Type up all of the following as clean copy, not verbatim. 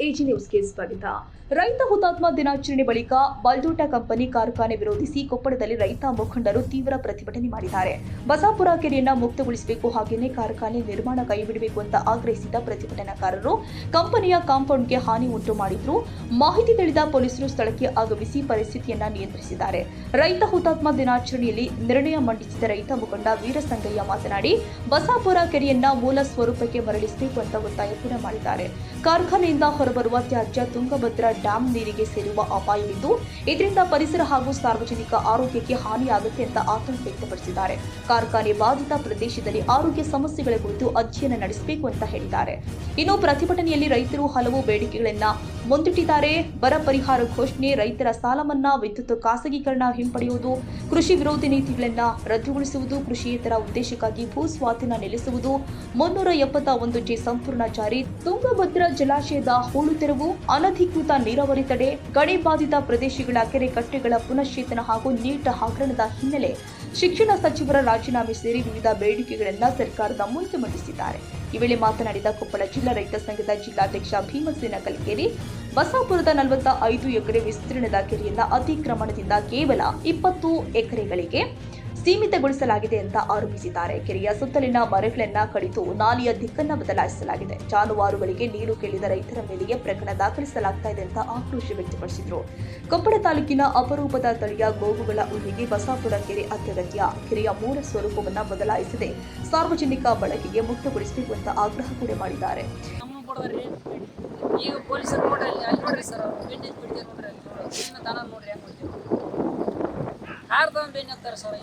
AG ನ್ಯೂಸ್ಗೆ ಸ್ವಾಗತ. ರೈತ ಹುತಾತ್ಮ ದಿನಾಚರಣೆ ಬಳಿಕ ಬಲ್ದೋಟ ಕಂಪನಿ ಕಾರ್ಖಾನೆ ವಿರೋಧಿಸಿ ಕೊಪ್ಪಳದಲ್ಲಿ ರೈತ ಮುಖಂಡರು ತೀವ್ರ ಪ್ರತಿಭಟನೆ ಮಾಡಿದ್ದಾರೆ. ಬಸಾಪುರ ಕೆರೆಯನ್ನ ಮುಕ್ತಗೊಳಿಸಬೇಕು, ಹಾಗೆಯೇ ಕಾರ್ಖಾನೆ ನಿರ್ಮಾಣ ಕೈಬಿಡಬೇಕು ಅಂತ ಆಗ್ರಹಿಸಿದ ಪ್ರತಿಭಟನಾಕಾರರು ಕಂಪನಿಯ ಕಾಂಪೌಂಡ್ಗೆ ಹಾನಿ ಉಂಟು ಮಾಡಿದ್ರು. ಮಾಹಿತಿ ತಿಳಿದ ಪೊಲೀಸರು ಸ್ಥಳಕ್ಕೆ ಆಗಮಿಸಿ ಪರಿಸ್ಥಿತಿಯನ್ನ ನಿಯಂತ್ರಿಸಿದ್ದಾರೆ. ರೈತ ಹುತಾತ್ಮ ದಿನಾಚರಣೆಯಲ್ಲಿ ನಿರ್ಣಯ ಮಂಡಿಸಿದ ರೈತ ಮುಖಂಡ ವೀರಸಂಗಯ್ಯ ಮಾತನಾಡಿ, ಬಸಾಪುರ ಕೆರೆಯನ್ನ ಮೂಲ ಸ್ವರೂಪಕ್ಕೆ ಮರಳಿಸಬೇಕು ಅಂತ ಒತ್ತಾಯ ಕೂಡ ಮಾಡಿದ್ದಾರೆ. ಕಾರ್ಖಾನೆಯಿಂದ ಹೊರಬರುವ ತ್ಯಾಜ್ಯ ತುಂಗಭದ್ರಾ ಡ್ಯಾಂ ನೀರಿಗೆ ಸೇರುವ ಅಪಾಯವಿದ್ದು, ಇದರಿಂದ ಪರಿಸರ ಹಾಗೂ ಸಾರ್ವಜನಿಕ ಆರೋಗ್ಯಕ್ಕೆ ಹಾನಿಯಾಗುತ್ತೆ ಅಂತ ಆತಂಕ ವ್ಯಕ್ತಪಡಿಸಿದ್ದಾರೆ. ಕಾರ್ಖಾನೆ ಬಾಧಿತ ಪ್ರದೇಶದಲ್ಲಿ ಆರೋಗ್ಯ ಸಮಸ್ಯೆಗಳ ಕುರಿತು ಅಧ್ಯಯನ ನಡೆಸಬೇಕು ಅಂತ ಹೇಳಿದ್ದಾರೆ. ಇನ್ನು ಪ್ರತಿಭಟನೆಯಲ್ಲಿ ರೈತರು ಹಲವು ಬೇಡಿಕೆಗಳನ್ನ ಮುಂದಿಟ್ಟಿದ್ದಾರೆ. ಬರ ಪರಿಹಾರ ಘೋಷಣೆ, ರೈತರ ಸಾಲ ಮನ್ನಾ, ವಿದ್ಯುತ್ ಖಾಸಗೀಕರಣ ಹಿಂಪಡೆಯುವುದು, ಕೃಷಿ ವಿರೋಧಿ ನೀತಿಗಳನ್ನ ರದ್ದುಗೊಳಿಸುವುದು, ಕೃಷಿಯೇತರ ಉದ್ದೇಶಕ್ಕಾಗಿ ಭೂ ಸ್ವಾಧೀನ ನಿಲ್ಲಿಸುವುದು, 371 ಜೆ ಸಂಪೂರ್ಣ ಜಾರಿ, ತುಂಗಭದ್ರಾ ಜಲಾಶಯದ ಹೂಳು ತೆರವು, ಅನಧಿಕೃತ ನೀರಾವರಿ ತಡೆ, ಗಡಿ ಬಾಧಿತ ಪ್ರದೇಶಗಳ ಕೆರೆ ಕಟ್ಟೆಗಳ ಪುನಶ್ಚೇತನ ಹಾಗೂ ನೀಟ್ ಹಗರಣದ ಹಿನ್ನೆಲೆ ಶಿಕ್ಷಣ ಸಚಿವರ ರಾಜೀನಾಮೆ ಸೇರಿ ವಿವಿಧ ಬೇಡಿಕೆಗಳನ್ನು ಸರ್ಕಾರದ ಮುಂದೆ ಮಂಡಿಸಿದ್ದಾರೆ. ಈ ವೇಳೆ ಮಾತನಾಡಿದ ಕೊಪ್ಪಳ ಜಿಲ್ಲಾ ರೈತ ಸಂಘದ ಜಿಲ್ಲಾಧ್ಯಕ್ಷ ಭೀಮಸೇನ ಕಲ್ಕೇರಿ, ಬಸಾಪುರದ 45 ಎಕರೆ ವಿಸ್ತೀರ್ಣದ ಕೆರೆಯನ್ನ ಅತಿಕ್ರಮಣದಿಂದ ಕೇವಲ 20 ಎಕರೆಗಳಿಗೆ ಸೀಮಿತಗೊಳಿಸಲಾಗಿದೆ ಅಂತ ಆರೋಪಿಸಿದ್ದಾರೆ. ಕೆರೆಯ ಸುತ್ತಲಿನ ಮರಗಳನ್ನ ಕಡಿದು ನಾಲೆಯ ದಿಕ್ಕನ್ನ ಬದಲಾಯಿಸಲಾಗಿದೆ. ಜಾನುವಾರುಗಳಿಗೆ ನೀರು ಕೇಳಿದ ರೈತರ ಮೇಲೆಯೇ ಪ್ರಕರಣ ದಾಖಲಿಸಲಾಗ್ತಾ ಇದೆ ಅಂತ ಆಕ್ರೋಶ ವ್ಯಕ್ತಪಡಿಸಿದರು. ಕೊಪ್ಪಳ ತಾಲೂಕಿನ ಅಪರೂಪದ ತಳಿಯ ಗೋವುಗಳ ಉಳಿಗೆ ಬಸಾಪುರ ಕೆರೆ ಅತ್ಯಗತ್ಯ. ಕೆರೆಯ ಮೂಲ ಸ್ವರೂಪವನ್ನ ಬದಲಾಯಿಸದೆ ಸಾರ್ವಜನಿಕ ಬಳಕೆಗೆ ಮುಕ್ತಗೊಳಿಸಬೇಕು ಅಂತ ಆಗ್ರಹ ಕೂಡ ಮಾಡಿದ್ದಾರೆ. ಈಗ ಪೊಲೀಸರು ನೋಡ್ರಿ ಅಲ್ಲಿ ನೋಡ್ರಿ ಸರ್, ಬೆಣ್ಣೆ ಬಿಡ್ತಾರೆ ನೋಡ್ರಿ, ಅಲ್ಲಿ ದನ ನೋಡ್ರಿ ಹೆಂಗ್ ಮಾಡ್ತೀವಿ ಬೆಣ್ಣೆ ಅಂತಾರೆ ಸರ್.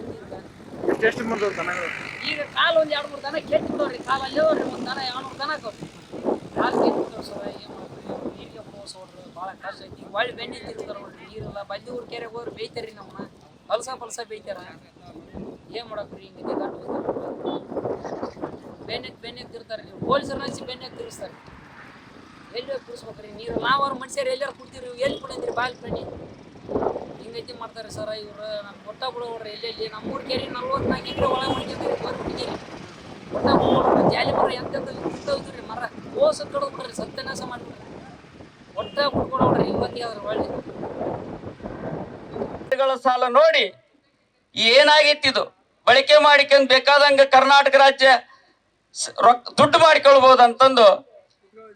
ಎಷ್ಟು ಮಂದಿ ದನಗಳು ಈಗ ಕಾಲು ಒಂದು 2-3 ದನ ಕೆಟ್ಟು ಬಿಡೋರಿ, ಕಾಲು ಅಲ್ಲೇ ಹೋಗ್ರಿ, ಒಂದು ದನ 200 ದನ ಹಾಕೋರಿ, ಕಾಲು ಕೆಟ್ಟು ಬಿಡೋರು ಸರ್. ಏನು ಮಾಡ್ತೀವಿ, ನೀರಿಗೆ ಮೋಸ ನೋಡ್ರಿ, ಭಾಳ ಕಷ್ಟ ಐತಿ. ಒಳ್ಳೆ ಬೆಣ್ಣೆ ತಿರ್ತಾರೆ ನೋಡ್ರಿ, ನೀರೆಲ್ಲ ಬಲ್ದಿ ಕೆರೆಗೆ ಹೋಗ್ರಿ ಬೇಯ್ತಾರ್ರಿ, ನಮ್ಮನ್ನ ಹೊಲಸ ಬೇಯ್ತಾರ. ಏನು ಮಾಡಕ್ರಿ, ಹಿಂಗಿದೆ ಗಂಟು ಬೆಣ್ಣೆ ತಿರ್ತಾರೆ. ನೀವು ಪೊಲೀಸರು ಹಚ್ಚಿ ಬೆಣ್ಣೆ ತಿರ್ಸ್ತಾರೆ. ಎಲ್ಲಿ ಕುಡಿಸ್ಬೇಕ್ರಿ ನೀರು? ನಾವ್ರು ಮನುಷ್ಯರು ಎಲ್ಲಾರು ಕುಡ್ತೀರಿ, ಎಲ್ಲಿ ಕುಡಿದ್ರಿ ಬಾಲ್ ಬೆಣ್ಣೆ? ಹಿಂಗೈತಿ ಮಾಡ್ತಾರೆ ಸರ್ ಇವ್ರು. ನಮ್ಮ ಒಟ್ಟ ಬಿಡೋಡ್ರಿ, ಎಲ್ಲೆಲ್ಲಿ ನಮ್ಮೂರು ಕೆರೆ 44 ಎಕರೆ ಒಳ ಮಾಡ್ಕೊಂಡ್ರಿ, ಹೊರಬಿಟ್ಟಿರಿ ಒಟ್ಟ ಬಿಡೋಡ್ರಿ. ಜಾಲಿ ಮರ ಎಂತದ್ರಿ ಮರ ಓಸ ಕಡ್ದು ಬಿಡ್ರಿ, ಸತ್ಯನಾಶ ಮಾಡಿಬಿಡ್ರಿ, ಒಟ್ಟ ಬಿಟ್ಕೊಡೋಡ್ರಿ. ಇವತ್ತಿಗೆ ಅದ್ರ ಒಳ್ಳೆ ಸಾಲ ನೋಡಿ ಏನಾಗಿತ್ತಿದು ಬಳಕೆ ಮಾಡಿಕೊಂಡು ಬೇಕಾದಂಗ ಕರ್ನಾಟಕ ರಾಜ್ಯ ದುಡ್ಡು ಮಾಡಿಕೊಳ್ಬಹುದು ಅಂತಂದು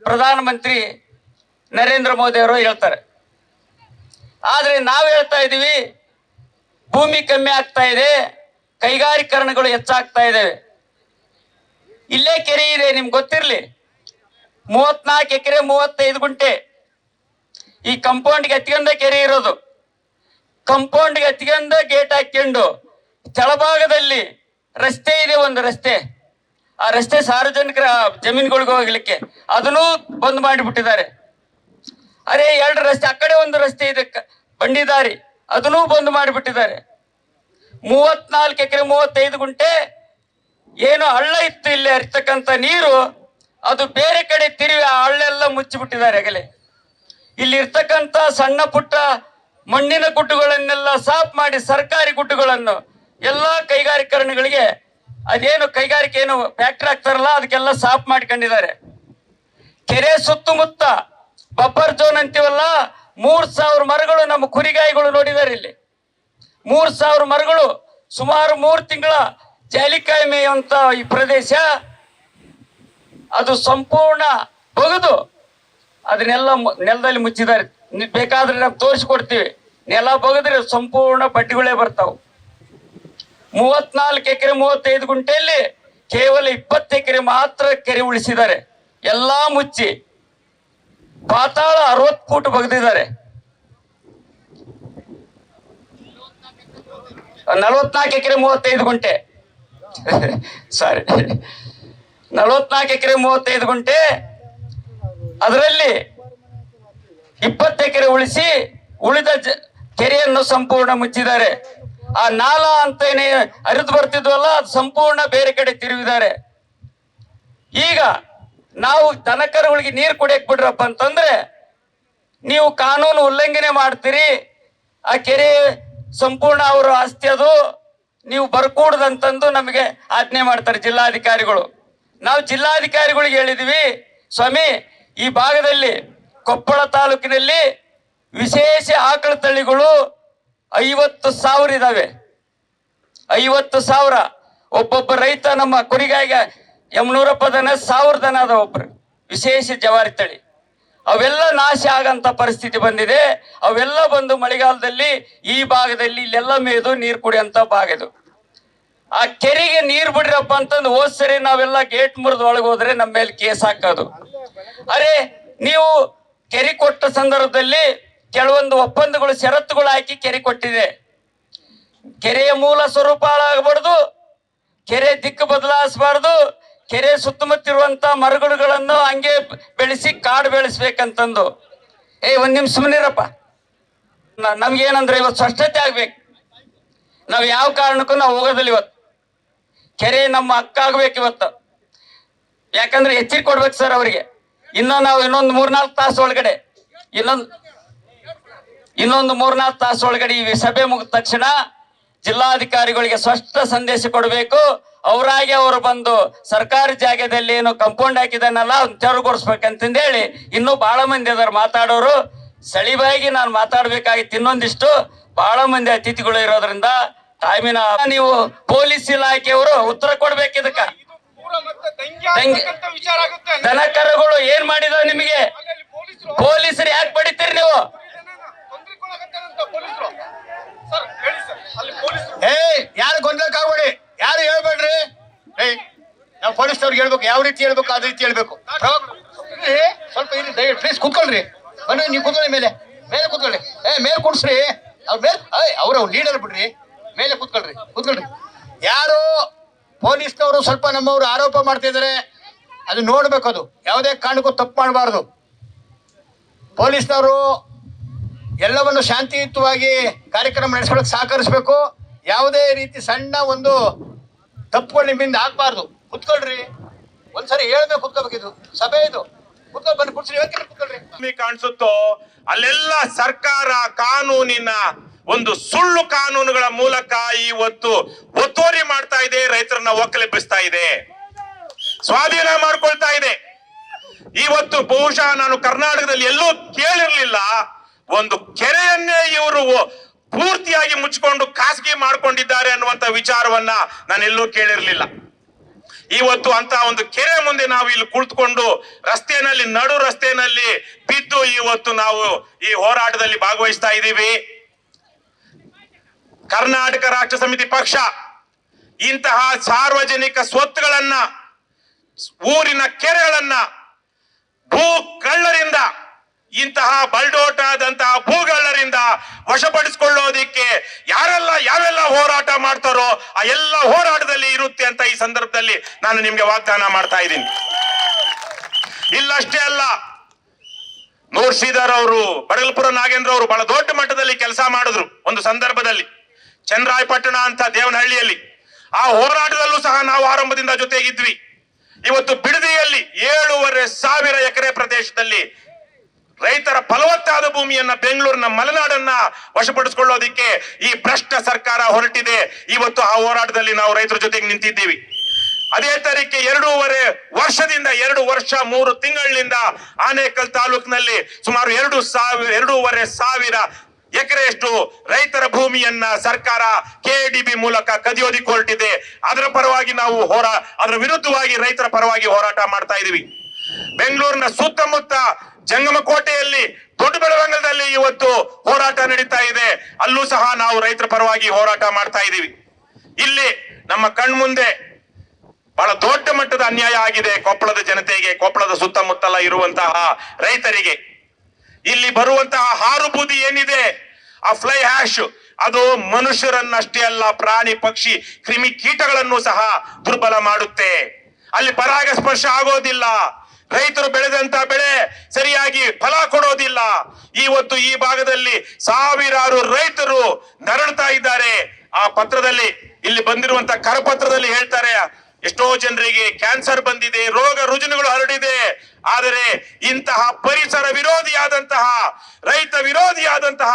ಪ್ರಧಾನಮಂತ್ರಿ ನರೇಂದ್ರ ಮೋದಿ ಅವರು ಹೇಳ್ತಾರೆ. ಆದ್ರೆ ನಾವು ಹೇಳ್ತಾ ಇದೀವಿ, ಭೂಮಿ ಕಮ್ಮಿ ಆಗ್ತಾ ಇದೆ, ಕೈಗಾರೀಕರಣಗಳು ಹೆಚ್ಚಾಗ್ತಾ ಇದಾವೆ. ಇಲ್ಲೇ ಕೆರೆ ಇದೆ, ನಿಮ್ಗೆ ಗೊತ್ತಿರ್ಲಿ, 34 ಎಕರೆ 35 ಗುಂಟೆ ಈ ಕಂಪೌಂಡ್ಗೆ ಹತ್ಕೊಂಡ ಕೆರೆ ಇರೋದು. ಕಂಪೌಂಡ್ಗೆ ಹತ್ಕೊಂಡ ಗೇಟ್ ಹಾಕೊಂಡು ಕೆಳಭಾಗದಲ್ಲಿ ರಸ್ತೆ ಇದೆ, ಒಂದು ರಸ್ತೆ. ಆ ರಸ್ತೆ ಸಾರ್ವಜನಿಕರ ಜಮೀನುಗಳಿಗೆ ಹೋಗ್ಲಿಕ್ಕೆ ಅದನ್ನೂ ಬಂದ್ ಮಾಡಿಬಿಟ್ಟಿದ್ದಾರೆ. ಅರೆ 2 ರಸ್ತೆ, ಆ ಕಡೆ ಒಂದು ರಸ್ತೆ ಇದೆ ಬಂಡಿದಾರಿ, ಅದನ್ನೂ ಬಂದ್ ಮಾಡಿಬಿಟ್ಟಿದ್ದಾರೆ. 34 ಎಕರೆ 35 ಗುಂಟೆ ಏನು ಹಳ್ಳ ಇತ್ತು, ಇಲ್ಲಿ ಹರಿತಕ್ಕಂಥ ನೀರು ಅದು ಬೇರೆ ಕಡೆ ತಿರುವಿ ಆ ಹಳ್ಳೆಲ್ಲ ಮುಚ್ಚಿಬಿಟ್ಟಿದ್ದಾರೆ. ಆಗಲೇ ಇಲ್ಲಿ ಇರ್ತಕ್ಕಂಥ ಸಣ್ಣ ಪುಟ್ಟ ಮಣ್ಣಿನ ಗುಡ್ಡುಗಳನ್ನೆಲ್ಲ ಸಾಫ್ ಮಾಡಿ ಸರ್ಕಾರಿ ಗುಡ್ಡುಗಳನ್ನು ಎಲ್ಲಾ ಕೈಗಾರೀಕರಣಗಳಿಗೆ, ಅದೇನು ಕೈಗಾರಿಕೆ ಏನು ಫ್ಯಾಕ್ಟ್ರಿ ಆಗ್ತಾರಲ್ಲ ಅದಕ್ಕೆಲ್ಲ ಸಾಫ್ ಮಾಡ್ಕೊಂಡಿದ್ದಾರೆ. ಕೆರೆ ಸುತ್ತಮುತ್ತ ಬಫರ್ ಝೋನ್ ಅಂತೀವಲ್ಲ, 3000 ಮರಗಳು ನಮ್ಮ ಕುರಿಗಾಯಿಗಳು ನೋಡಿದ್ದಾರೆ. ಇಲ್ಲಿ 3000 ಮರಗಳು, ಸುಮಾರು 3 ತಿಂಗಳ ಜಾಲಿಕಾಯಿ ಮೇಯುವಂತ ಈ ಪ್ರದೇಶ ಅದು ಸಂಪೂರ್ಣ ಬಗೆದು ಅದನ್ನೆಲ್ಲ ನೆಲದಲ್ಲಿ ಮುಚ್ಚಿದ್ದಾರೆ. ಬೇಕಾದ್ರೆ ನಾವು ತೋರಿಸ್ಕೊಡ್ತೀವಿ. ನೆಲ ಬಗೆದ್ರೆ ಸಂಪೂರ್ಣ ಬಡ್ಡಿಗಳೇ ಬರ್ತಾವ. 34 ಎಕರೆ 35 ಗುಂಟೆಯಲ್ಲಿ ಕೇವಲ 20 ಎಕರೆ ಮಾತ್ರ ಕೆರೆ ಉಳಿಸಿದ್ದಾರೆ. ಎಲ್ಲಾ ಮುಚ್ಚಿ ಪಾತಾಳ 60 ಫೂಟ್ ಬಗ್ದಿದ್ದಾರೆ. 44 ಎಕರೆ 35 ಗುಂಟೆ ಸಾರಿ 44 ಎಕರೆ 35 ಗುಂಟೆ, ಅದರಲ್ಲಿ 20 ಎಕರೆ ಉಳಿಸಿ ಉಳಿದ ಕೆರೆಯನ್ನು ಸಂಪೂರ್ಣ ಮುಚ್ಚಿದ್ದಾರೆ. ಆ ನಾಲ ಅಂತ ಏನೇ ಹರಿದು ಬರ್ತಿದ್ವಲ್ಲ, ಅದು ಸಂಪೂರ್ಣ ಬೇರೆ ಕಡೆ ತಿರುವಿದ್ದಾರೆ. ಈಗ ನಾವು ದನಕರುಗಳಿಗೆ ನೀರು ಕುಡಿಯಕ್ ಬಿಡ್ರಪ್ಪ ಅಂತಂದ್ರೆ ನೀವು ಕಾನೂನು ಉಲ್ಲಂಘನೆ ಮಾಡ್ತೀರಿ, ಆ ಕೆರೆ ಸಂಪೂರ್ಣ ಅವರ ಆಸ್ತಿ, ಅದು ನೀವು ಬರ್ಕೂಡ್ದಂತಂದು ನಮಗೆ ಆಜ್ಞೆ ಮಾಡ್ತಾರೆ ಜಿಲ್ಲಾಧಿಕಾರಿಗಳು. ನಾವು ಜಿಲ್ಲಾಧಿಕಾರಿಗಳಿಗೆ ಹೇಳಿದ್ವಿ, ಸ್ವಾಮಿ ಈ ಭಾಗದಲ್ಲಿ ಕೊಪ್ಪಳ ತಾಲೂಕಿನಲ್ಲಿ ವಿಶೇಷ ಆಕಳ ತಳಿಗಳು 50,000 ಇದಾವೆ. 50,000. ಒಬ್ಬೊಬ್ಬ ರೈತ ನಮ್ಮ ಕುರಿಗಾಯಿಗ ಯಮನೂರಪ್ಪ ದನ 1000 ದನ ಅದ ಒಬ್ರು ವಿಶೇಷ ಜವಾರಿ ತಳಿ. ಅವೆಲ್ಲ ನಾಶ ಆಗಂತ ಪರಿಸ್ಥಿತಿ ಬಂದಿದೆ. ಅವೆಲ್ಲ ಬಂದು ಮಳೆಗಾಲದಲ್ಲಿ ಈ ಭಾಗದಲ್ಲಿ ಇಲ್ಲೆಲ್ಲ ಮೇದು ನೀರು ಕುಡಿಯಂತ ಭಾಗ ಇದು. ಆ ಕೆರೆಗೆ ನೀರು ಬಿಡ್ರಪ್ಪ ಅಂತಂದು ಹೋದ್ ಸರಿ ನಾವೆಲ್ಲ ಗೇಟ್ ಮುರಿದು ಒಳಗೆ ಹೋದ್ರೆ ನಮ್ಮ ಮೇಲೆ ಕೇಸ್ ಹಾಕೋದು. ಅರೆ ನೀವು ಕೆರೆ ಕೊಟ್ಟ ಸಂದರ್ಭದಲ್ಲಿ ಕೆಲವೊಂದು ಒಪ್ಪಂದಗಳು ಷರತ್ತುಗಳು ಹಾಕಿ ಕೆರೆ ಕೊಟ್ಟಿದೆ. ಕೆರೆಯ ಮೂಲ ಸ್ವರೂಪ ಹಾಳಾಗಬಾರ್ದು, ಕೆರೆ ದಿಕ್ಕು ಬದಲಾಯಿಸಬಾರ್ದು, ಕೆರೆ ಸುತ್ತಮುತ್ತಿರುವಂತ ಮರಳುಗಳನ್ನು ಹಂಗೆ ಬೆಳೆಸಿ ಕಾಡು ಬೆಳೆಸ್ಬೇಕಂತಂದು. ಒಂದ್ ನಿಮಿಷ ಸುಮ್ಮನಿರಪ್ಪ. ನಮ್ಗೇನಂದ್ರೆ ಇವತ್ತು ಸ್ಪಷ್ಟತೆ ಆಗ್ಬೇಕು. ನಾವು ಯಾವ ಕಾರಣಕ್ಕೂ ನಾವು ಹೋಗೋದಿಲ್ಲ. ಇವತ್ತು ಕೆರೆ ನಮ್ಮ ಹಕ್ಕಾಗ್ಬೇಕು ಇವತ್ತು. ಯಾಕಂದ್ರೆ ಎಚ್ಚರಿಕೆ ಕೊಡ್ಬೇಕು ಸರ್ ಅವರಿಗೆ. ನಾವು ಇನ್ನೊಂದು 3-4 ತಾಸು ಒಳಗಡೆ ಇನ್ನೊಂದು 3-4 ತಾಸು ಒಳಗಡೆ ಈ ಸಭೆ ಮುಗಿದ ತಕ್ಷಣ ಜಿಲ್ಲಾಧಿಕಾರಿಗಳಿಗೆ ಸ್ಪಷ್ಟ ಸಂದೇಶ ಕೊಡಬೇಕು. ಅವರಾಗಿ ಅವರು ಬಂದು ಸರ್ಕಾರಿ ಜಾಗದಲ್ಲಿ ಏನು ಕಂಪೌಂಡ್ ಹಾಕಿದಾನಲ್ಲ ಅವ್ನು ತೆರವುಗೊಳಿಸ್ಬೇಕಂತಂದೇಳಿ ಇನ್ನೂ ಬಹಳ ಮಂದಿ ಅದಾರ ಮಾತಾಡೋರು. ಸಳಿಬಾಗಿ ನಾನು ಮಾತಾಡ್ಬೇಕಾಗಿತ್ತು. ಇನ್ನೊಂದಿಷ್ಟು ಬಹಳ ಮಂದಿ ಅತಿಥಿಗಳು ಇರೋದ್ರಿಂದ ಟೈಮಿನ ನೀವು ಪೊಲೀಸ್ ಇಲಾಖೆಯವರು ಉತ್ತರ ಕೊಡ್ಬೇಕು. ಇದಕ್ಕ ದನ ಕರುಗಳು ಏನ್ ಮಾಡಿದಾವ ನಿಮಗೆ? ಪೊಲೀಸರು ಯಾಕೆ ಬಡಿತೀರಿ ನೀವು? ಯಾರು ಗೊಂದಲಕ್ಕಾಗ್ಬೇಡಿ, ಯಾರು ಹೇಳ್ಬೇಡ್ರಿ. ನಾವು ಪೊಲೀಸ್ನವ್ರಿಗೆ ಹೇಳ್ಬೇಕು, ಯಾವ ರೀತಿ ಹೇಳ್ಬೇಕು ಅದೇ ರೀತಿ ಹೇಳ್ಬೇಕು. ಸ್ವಲ್ಪ ಇರಿ, ದಯವಿಟ್ಟು ಪ್ಲೀಸ್ ಕೂತ್ಕೊಳ್ರಿ. ಬನ್ನಿ, ನೀವು ಕೂತ್ಕೊಳ್ಳಿ, ಮೇಲೆ ಕೂತ್ಕೊಳ್ಳಿ. ಮೇಲೆ ಕೂಡ್ಸ್ರಿ. ಅವ್ರ ಮೇಲೆ ಅವ್ರ ಲೀಡರ್ ಬಿಡ್ರಿ, ಮೇಲೆ ಕೂತ್ಕೊಳ್ರಿ. ಯಾರು ಪೊಲೀಸ್ನವರು ಸ್ವಲ್ಪ ನಮ್ಮವರು ಆರೋಪ ಮಾಡ್ತಾ ಇದಾರೆ, ಅದು ನೋಡ್ಬೇಕು. ಅದು ಯಾವುದೇ ಕಾರಣಕ್ಕೂ ತಪ್ಪು ಮಾಡಬಾರ್ದು. ಪೊಲೀಸ್ನವರು ಎಲ್ಲವನ್ನು ಶಾಂತಿಯುತವಾಗಿ ಕಾರ್ಯಕ್ರಮ ನಡೆಸ್ಕೊಳಕ್ ಸಹಕರಿಸ್ಬೇಕು. ಯಾವುದೇ ರೀತಿ ಸಣ್ಣ ಒಂದು ತಪ್ಪುಗಳು ನಿಮ್ಮಿಂದ ಆಗ್ಬಾರ್ದು. ಕುತ್ಕೊಳ್ರಿ, ಒಂದ್ಸರಿ ಹೇಳ್ಬೇಕು. ಕುತ್ಕೋಬೇಕಿದು ಸಭೆ, ಇದು ಕುತ್ಕೊಂಡು ಬನ್ನಿ, ಕುತ್ಕೊಳ್ರಿ. ಕಾಣಿಸುತ್ತೋ ಅಲ್ಲೆಲ್ಲ ಸರ್ಕಾರ ಕಾನೂನಿನ ಒಂದು ಸುಳ್ಳು ಕಾನೂನುಗಳ ಮೂಲಕ ಇವತ್ತು ಒತ್ತುವರಿ ಮಾಡ್ತಾ ಇದೆ, ರೈತರನ್ನ ಒಕ್ಕಲೆಬ್ಬಿಸ್ತಾ ಇದೆ, ಸ್ವಾಧೀನ ಮಾಡ್ಕೊಳ್ತಾ ಇದೆ. ಇವತ್ತು ಬಹುಶಃ ನಾನು ಕರ್ನಾಟಕದಲ್ಲಿ ಎಲ್ಲೂ ಕೇಳಿರ್ಲಿಲ್ಲ, ಒಂದು ಕೆರೆಯನ್ನೇ ಇವರು ಪೂರ್ತಿಯಾಗಿ ಮುಚ್ಚಿಕೊಂಡು ಖಾಸಗಿ ಮಾಡ್ಕೊಂಡಿದ್ದಾರೆ ಅನ್ನುವಂತ ವಿಚಾರವನ್ನ ನಾನೆಲ್ಲೂ ಕೇಳಿರ್ಲಿಲ್ಲ. ಇವತ್ತು ಅಂತ ಒಂದು ಕೆರೆ ಮುಂದೆ ನಾವು ಇಲ್ಲಿ ಕುಳಿತುಕೊಂಡು ರಸ್ತೆಯಲ್ಲಿ ನಡು ರಸ್ತೆಯಲ್ಲಿ ಬಿದ್ದು ಇವತ್ತು ನಾವು ಈ ಹೋರಾಟದಲ್ಲಿ ಭಾಗವಹಿಸ್ತಾ ಇದ್ದೀವಿ. ಕರ್ನಾಟಕ ರಾಷ್ಟ್ರ ಸಮಿತಿ ಪಕ್ಷ ಇಂತಹ ಸಾರ್ವಜನಿಕ ಸ್ವತ್ತುಗಳನ್ನ, ಊರಿನ ಕೆರೆಗಳನ್ನ ಭೂ ಕಳ್ಳರಿಂದ, ಇಂತಹ ಬಲ್ಡೋಟಾದಂತಹ ಭೂಗಳ್ಳರಿಂದ ವಶಪಡಿಸಿಕೊಳ್ಳೋದಿಕ್ಕೆ ಯಾವೆಲ್ಲ ಹೋರಾಟ ಮಾಡ್ತಾರೋ ಆ ಎಲ್ಲ ಹೋರಾಟದಲ್ಲಿ ಇರುತ್ತೆ ಅಂತ ಈ ಸಂದರ್ಭದಲ್ಲಿ ನಾನು ನಿಮ್ಗೆ ವಾಗ್ದಾನ ಮಾಡ್ತಾ ಇದ್ದೀನಿ. ಇಲ್ಲಷ್ಟೇ ಅಲ್ಲ, ನೂರ್ ಶ್ರೀಧರ್ ಅವರು, ಬಡಗಲ್ಪುರ ನಾಗೇಂದ್ರ ಅವರು ಬಹಳ ದೊಡ್ಡ ಮಟ್ಟದಲ್ಲಿ ಕೆಲಸ ಮಾಡಿದ್ರು ಒಂದು ಸಂದರ್ಭದಲ್ಲಿ ಚಂದ್ರಾಯಪಟ್ಟಣ ಅಂತ ದೇವನಹಳ್ಳಿಯಲ್ಲಿ. ಆ ಹೋರಾಟದಲ್ಲೂ ಸಹ ನಾವು ಆರಂಭದಿಂದ ಜೊತೆಗಿದ್ವಿ. ಇವತ್ತು ಬಿಡದಿಯಲ್ಲಿ 7,500 ಎಕರೆ ಪ್ರದೇಶದಲ್ಲಿ ರೈತರ ಫಲವತ್ತಾದ ಭೂಮಿಯನ್ನ, ಬೆಂಗಳೂರಿನ ಮಲೆನಾಡನ್ನ ವಶಪಡಿಸಿಕೊಳ್ಳೋದಿಕ್ಕೆ ಈ ಭ್ರಷ್ಟ ಸರ್ಕಾರ ಹೊರಟಿದೆ. ಇವತ್ತು ಆ ಹೋರಾಟದಲ್ಲಿ ನಾವು ರೈತರ ಜೊತೆಗೆ ನಿಂತಿದ್ದೀವಿ. ಅದೇ ತರೀಕೆ 2 ವರ್ಷ 3 ತಿಂಗಳಿನಿಂದ ಆನೇಕಲ್ ತಾಲೂಕಿನಲ್ಲಿ ಸುಮಾರು 2,500 ಎಕರೆಯಷ್ಟು ರೈತರ ಭೂಮಿಯನ್ನ ಸರ್ಕಾರ KDB ಮೂಲಕ ಕದಿಯೋದಿಕ್ಕೆ ಹೊರಟಿದೆ. ಅದರ ಪರವಾಗಿ ನಾವು ಅದರ ವಿರುದ್ಧವಾಗಿ ರೈತರ ಪರವಾಗಿ ಹೋರಾಟ ಮಾಡ್ತಾ ಇದೀವಿ. ಬೆಂಗಳೂರಿನ ಸುತ್ತಮುತ್ತ ಜಂಗಮಕೋಟೆಯಲ್ಲಿ, ದೊಡ್ಡ ಬೆಳವಂಗಲದಲ್ಲಿ ಇವತ್ತು ಹೋರಾಟ ನಡೀತಾ ಇದೆ. ಅಲ್ಲೂ ಸಹ ನಾವು ರೈತರ ಪರವಾಗಿ ಹೋರಾಟ ಮಾಡ್ತಾ ಇದೀವಿ. ಇಲ್ಲಿ ನಮ್ಮ ಕಣ್ಮುಂದೆ ಬಹಳ ದೊಡ್ಡ ಮಟ್ಟದ ಅನ್ಯಾಯ ಆಗಿದೆ ಕೊಪ್ಪಳದ ಜನತೆಗೆ, ಕೊಪ್ಪಳದ ಸುತ್ತಮುತ್ತಲ ಇರುವಂತಹ ರೈತರಿಗೆ. ಇಲ್ಲಿ ಬರುವಂತಹ ಹಾರು ಬೂದಿ ಏನಿದೆ, ಆ ಫ್ಲೈ ಹ್ಯಾಶ್, ಅದು ಮನುಷ್ಯರನ್ನಷ್ಟೇ ಅಲ್ಲ, ಪ್ರಾಣಿ ಪಕ್ಷಿ ಕ್ರಿಮಿ ಕೀಟಗಳನ್ನು ಸಹ ದುರ್ಬಲ ಮಾಡುತ್ತೆ. ಅಲ್ಲಿ ಪರಾಗ ಸ್ಪರ್ಶ ಆಗೋದಿಲ್ಲ, ರೈತರು ಬೆಳೆದಂತ ಬೆಳೆ ಸರಿಯಾಗಿ ಫಲ ಕೊಡೋದಿಲ್ಲ. ಇವತ್ತು ಈ ಭಾಗದಲ್ಲಿ ಸಾವಿರಾರು ರೈತರು ನರಳ್ತಾ ಇದ್ದಾರೆ. ಆ ಪತ್ರದಲ್ಲಿ, ಇಲ್ಲಿ ಬಂದಿರುವಂತ ಕರಪತ್ರದಲ್ಲಿ ಹೇಳ್ತಾರೆ, ಎಷ್ಟೋ ಜನರಿಗೆ ಕ್ಯಾನ್ಸರ್ ಬಂದಿದೆ, ರೋಗ ರುಜಿನಗಳು ಹರಡಿದೆ. ಆದರೆ ಇಂತಹ ಪರಿಸರ ವಿರೋಧಿಯಾದಂತಹ, ರೈತ ವಿರೋಧಿಯಾದಂತಹ,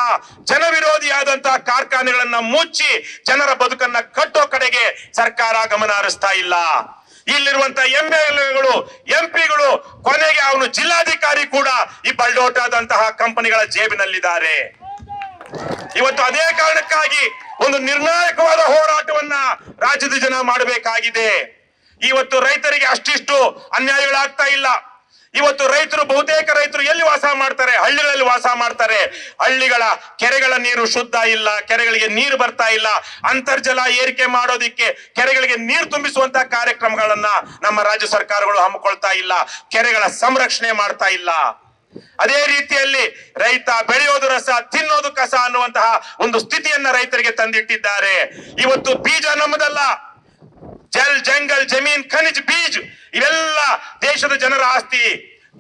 ಜನ ವಿರೋಧಿಯಾದಂತಹ ಕಾರ್ಖಾನೆಗಳನ್ನ ಮುಚ್ಚಿ ಜನರ ಬದುಕನ್ನ ಕಟ್ಟೋ ಕಡೆಗೆ ಸರ್ಕಾರ ಗಮನ ಹರಿಸ್ತಾ ಇಲ್ಲ. ಇಲ್ಲಿರುವಂತ MLAಗಳು MP ಗಳು ಕೊನೆಗೆ ಅವನು ಜಿಲ್ಲಾಧಿಕಾರಿ ಕೂಡ ಈ ಬಲ್ಡೋಟಾದಂತಹ ಕಂಪನಿಗಳ ಜೇಬಿನಲ್ಲಿದ್ದಾರೆ. ಇವತ್ತು ಅದೇ ಕಾರಣಕ್ಕಾಗಿ ಒಂದು ನಿರ್ಣಾಯಕವಾದ ಹೋರಾಟವನ್ನ ರಾಜ್ಯದ ಜನ ಮಾಡಬೇಕಾಗಿದೆ. ಇವತ್ತು ರೈತರಿಗೆ ಅಷ್ಟಿಷ್ಟು ಅನ್ಯಾಯಗಳಾಗ್ತಾ ಇಲ್ಲ. ಇವತ್ತು ರೈತರು, ಬಹುತೇಕ ರೈತರು ಎಲ್ಲಿ ವಾಸ ಮಾಡ್ತಾರೆ? ಹಳ್ಳಿಗಳಲ್ಲಿ ವಾಸ ಮಾಡ್ತಾರೆ. ಹಳ್ಳಿಗಳ ಕೆರೆಗಳ ನೀರು ಶುದ್ಧ ಇಲ್ಲ, ಕೆರೆಗಳಿಗೆ ನೀರು ಬರ್ತಾ ಇಲ್ಲ. ಅಂತರ್ಜಲ ಏರಿಕೆ ಮಾಡೋದಿಕ್ಕೆ ಕೆರೆಗಳಿಗೆ ನೀರು ತುಂಬಿಸುವಂತ ಕಾರ್ಯಕ್ರಮಗಳನ್ನ ನಮ್ಮ ರಾಜ್ಯ ಸರ್ಕಾರಗಳು ಹಮ್ಮಿಕೊಳ್ತಾ ಇಲ್ಲ, ಕೆರೆಗಳ ಸಂರಕ್ಷಣೆ ಮಾಡ್ತಾ ಇಲ್ಲ. ಅದೇ ರೀತಿಯಲ್ಲಿ ರೈತ ಬೆಳೆಯೋದು ರಸ, ತಿನ್ನೋದು ಕಸ ಅನ್ನುವಂತಹ ಒಂದು ಸ್ಥಿತಿಯನ್ನ ರೈತರಿಗೆ ತಂದಿಟ್ಟಿದ್ದಾರೆ. ಇವತ್ತು ಬೀಜ ನಮ್ಮದಲ್ಲ, ಜಲ್, ಜಂಗಲ್, ಜಮೀನ್, ಖನಿಜ್, ಬೀಜ್ ಇವೆಲ್ಲ ದೇಶದ ಜನರ ಆಸ್ತಿ,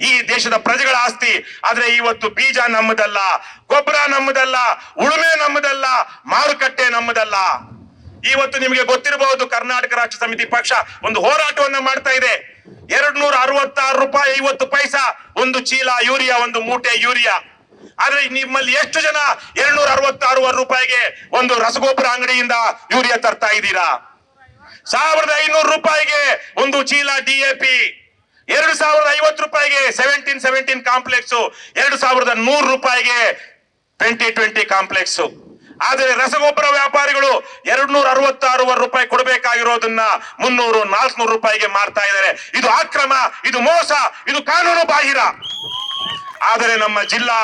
ಈ ದೇಶದ ಪ್ರಜೆಗಳ ಆಸ್ತಿ. ಆದ್ರೆ ಇವತ್ತು ಬೀಜ ನಮ್ಮದಲ್ಲ, ಗೊಬ್ಬರ ನಮ್ಮದಲ್ಲ, ಉಳುಮೆ ನಮ್ಮದಲ್ಲ, ಮಾರುಕಟ್ಟೆ ನಮ್ಮದಲ್ಲ. ಇವತ್ತು ನಿಮಗೆ ಗೊತ್ತಿರಬಹುದು, ಕರ್ನಾಟಕ ರಾಷ್ಟ್ರ ಸಮಿತಿ ಪಕ್ಷ ಒಂದು ಹೋರಾಟವನ್ನ ಮಾಡ್ತಾ ಇದೆ. 266 ರೂಪಾಯಿ 50 ಪೈಸಾ ಒಂದು ಚೀಲ ಯೂರಿಯಾ, ಒಂದು ಮೂಟೆ ಯೂರಿಯಾ. ಆದ್ರೆ ನಿಮ್ಮಲ್ಲಿ ಎಷ್ಟು ಜನ 266 ರೂಪಾಯಿಗೆ ಒಂದು ರಸಗೊಬ್ಬರ ಅಂಗಡಿಯಿಂದ ಯೂರಿಯಾ ತರ್ತಾ ಇದ್ದೀರಾ? 1500 ರೂಪಾಯಿಗೆ ಒಂದು ಚೀಲ DAP, 2050 ರೂಪಾಯಿಗೆ 17 ಕಾಂಪ್ಲೆಕ್ಸ್, 2100 ರೂಪಾಯಿಗೆ 2020 ಕಾಂಪ್ಲೆಕ್ಸ್. ಆದರೆ ರಸಗೊಬ್ಬರ ವ್ಯಾಪಾರಿಗಳು 266 ರೂಪಾಯಿ ಕೊಡಬೇಕಾಗಿರೋದನ್ನ 300-400 ರೂಪಾಯಿಗೆ ಮಾರ್ತಾ ಇದ್ದಾರೆ. ಇದು ಅಕ್ರಮ, ಇದು ಮೋಸ, ಇದು ಕಾನೂನು ಬಾಹಿರ. ಆದರೆ ನಮ್ಮ ಜಿಲ್ಲಾ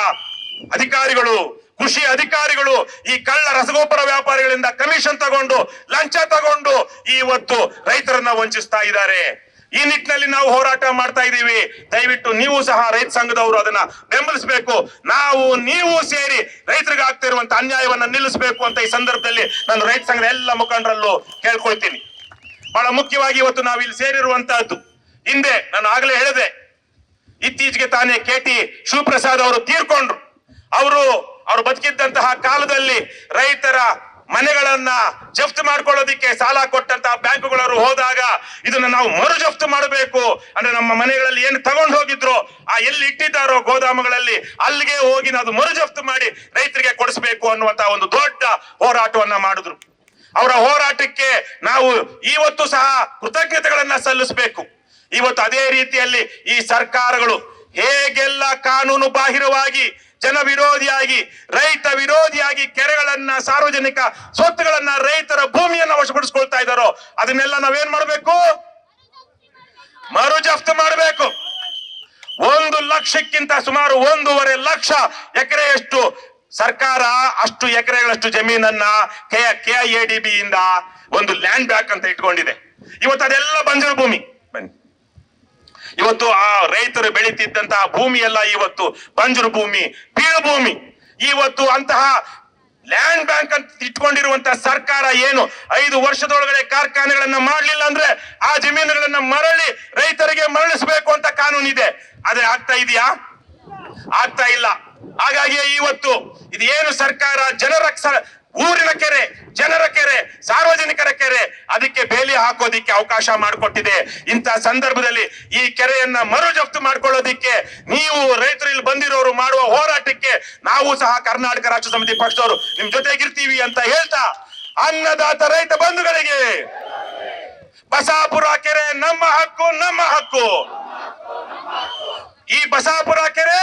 ಅಧಿಕಾರಿಗಳು, ಕೃಷಿ ಅಧಿಕಾರಿಗಳು ಈ ಕಳ್ಳ ರಸಗೊಬ್ಬರ ವ್ಯಾಪಾರಿಗಳಿಂದ ಕಮಿಷನ್ ತಗೊಂಡು, ಲಂಚ ತಗೊಂಡು ಇವತ್ತು ರೈತರನ್ನ ವಂಚಿಸ್ತಾ ಇದ್ದಾರೆ. ಈ ನಿಟ್ಟಿನಲ್ಲಿ ನಾವು ಹೋರಾಟ ಮಾಡ್ತಾ ಇದ್ದೀವಿ. ದಯವಿಟ್ಟು ನೀವು ಸಹ ರೈತ ಸಂಘದವರು ಅದನ್ನ ಬೆಂಬಲಿಸಬೇಕು. ನೀವು ಸೇರಿ ರೈತರಿಗೆ ಆಗ್ತಾ ಇರುವಂತ ಅನ್ಯಾಯವನ್ನ ನಿಲ್ಲಿಸಬೇಕು ಅಂತ ಈ ಸಂದರ್ಭದಲ್ಲಿ ನಾನು ರೈತ ಸಂಘದ ಎಲ್ಲ ಮುಖಂಡರಲ್ಲೂ ಕೇಳ್ಕೊಳ್ತೀನಿ. ಬಹಳ ಮುಖ್ಯವಾಗಿ ಇವತ್ತು ನಾವು ಇಲ್ಲಿ ಸೇರಿರುವಂತಹದ್ದು, ಹಿಂದೆ ನಾನು ಆಗಲೇ ಹೇಳಿದೆ, ಇತ್ತೀಚೆಗೆ ತಾನೇ KT ಶಿವಪ್ರಸಾದ್ ಅವರು ತೀರ್ಕೊಂಡ್ರು. ಅವರು ಬದುಕಿದ್ದಂತಹ ಕಾಲದಲ್ಲಿ ರೈತರ ಮನೆಗಳನ್ನ ಜಪ್ತು ಮಾಡ್ಕೊಳ್ಳೋದಿಕ್ಕೆ ಸಾಲ ಕೊಟ್ಟಂತಹ ಬ್ಯಾಂಕುಗಳವರು ಹೋದಾಗ ಇದನ್ನ ನಾವು ಮರು ಜಪ್ತು ಮಾಡಬೇಕು, ಅಂದ್ರೆ ನಮ್ಮ ಮನೆಗಳಲ್ಲಿ ಏನು ತಗೊಂಡು ಹೋಗಿದ್ರು ಎಲ್ಲಿ ಇಟ್ಟಿದ್ದಾರೋ ಗೋದಾಮುಗಳಲ್ಲಿ ಅಲ್ಲಿಗೆ ಹೋಗಿ ನಾವು ಮರು ಜಪ್ತು ಮಾಡಿ ರೈತರಿಗೆ ಕೊಡಿಸ್ಬೇಕು ಅನ್ನುವಂತಹ ಒಂದು ದೊಡ್ಡ ಹೋರಾಟವನ್ನ ಮಾಡಿದ್ರು. ಅವರ ಹೋರಾಟಕ್ಕೆ ನಾವು ಇವತ್ತು ಸಹ ಕೃತಜ್ಞತೆಗಳನ್ನ ಸಲ್ಲಿಸಬೇಕು. ಇವತ್ತು ಅದೇ ರೀತಿಯಲ್ಲಿ ಈ ಸರ್ಕಾರಗಳು ಹೇಗೆಲ್ಲ ಕಾನೂನು ಬಾಹಿರವಾಗಿ, ಜನ ವಿರೋಧಿಯಾಗಿ, ರೈತ ವಿರೋಧಿಯಾಗಿ ಕೆರೆಗಳನ್ನ, ಸಾರ್ವಜನಿಕ ಸ್ವತ್ತುಗಳನ್ನ, ರೈತರ ಭೂಮಿಯನ್ನ ವಶಪಡಿಸಿಕೊಳ್ತಾ ಇದ್ದಾರೋ ಅದನ್ನೆಲ್ಲ ನಾವೇನ್ ಮಾಡಬೇಕು? ಮರು ಜಪ್ತು ಮಾಡಬೇಕು. 1 ಲಕ್ಷಕ್ಕಿಂತ ಸುಮಾರು 1.5 ಲಕ್ಷ ಎಕರೆಯಷ್ಟು ಸರ್ಕಾರ ಅಷ್ಟು ಎಕರೆಗಳಷ್ಟು ಜಮೀನನ್ನ KIADB ಇಂದ ಒಂದು ಲ್ಯಾಂಡ್ ಬ್ಯಾಂಕ್ ಅಂತ ಇಟ್ಕೊಂಡಿದೆ. ಇವತ್ತು ಅದೆಲ್ಲ ಬಂಜರು ಭೂಮಿ. ಬನ್ನಿ, ಇವತ್ತು ಆ ರೈತರು ಬೆಳೀತಿದ್ದಂತಹ ಭೂಮಿ ಎಲ್ಲ ಇವತ್ತು ಬಂಜರು ಭೂಮಿ, ಬೀಳು ಭೂಮಿ. ಇವತ್ತು ಅಂತಹ ಲ್ಯಾಂಡ್ ಬ್ಯಾಂಕ್ ಅಂತ ಇಟ್ಕೊಂಡಿರುವಂತಹ ಸರ್ಕಾರ ಏನು 5 ವರ್ಷದೊಳಗಡೆ ಕಾರ್ಖಾನೆಗಳನ್ನ ಮಾಡ್ಲಿಲ್ಲ ಅಂದ್ರೆ ಆ ಜಮೀನುಗಳನ್ನ ಮರಳಿ ರೈತರಿಗೆ ಮರಳಿಸಬೇಕು ಅಂತ ಕಾನೂನಿದೆ. ಆದ್ರೆ ಆಗ್ತಾ ಇದೆಯಾ? ಆಗ್ತಾ ಇಲ್ಲ. ಹಾಗಾಗಿ ಇವತ್ತು ಇದೇನು ಸರ್ಕಾರ ಊರಿನ ಕೆರೆ, ಜನರ ಕೆರೆ, ಸಾರ್ವಜನಿಕರ ಕೆರೆ, ಅದಕ್ಕೆ ಬೇಲಿ ಹಾಕೋದಿಕ್ಕೆ ಅವಕಾಶ ಮಾಡಿಕೊಟ್ಟಿದೆ. ಇಂತಹ ಸಂದರ್ಭದಲ್ಲಿ ಈ ಕೆರೆಯನ್ನ ಮರು ಜಪ್ತು ಮಾಡ್ಕೊಳ್ಳೋದಿಕ್ಕೆ ನೀವು ರೈತರು ಇಲ್ಲಿ ಬಂದಿರೋರು ಮಾಡುವ ಹೋರಾಟಕ್ಕೆ ನಾವು ಸಹ ಕರ್ನಾಟಕ ರಾಷ್ಟ್ರ ಸಮಿತಿ ಪಕ್ಷದವರು ನಿಮ್ ಜೊತೆಗಿರ್ತೀವಿ ಅಂತ ಹೇಳ್ತಾ, ಅನ್ನದಾತ ರೈತ ಬಂಧುಗಳಿಗೆ ಬಸಾಪುರ ಕೆರೆ ನಮ್ಮ ಹಕ್ಕು, ನಮ್ಮ ಹಕ್ಕು. ಈ ಬಸಾಪುರ ಕೆರೆ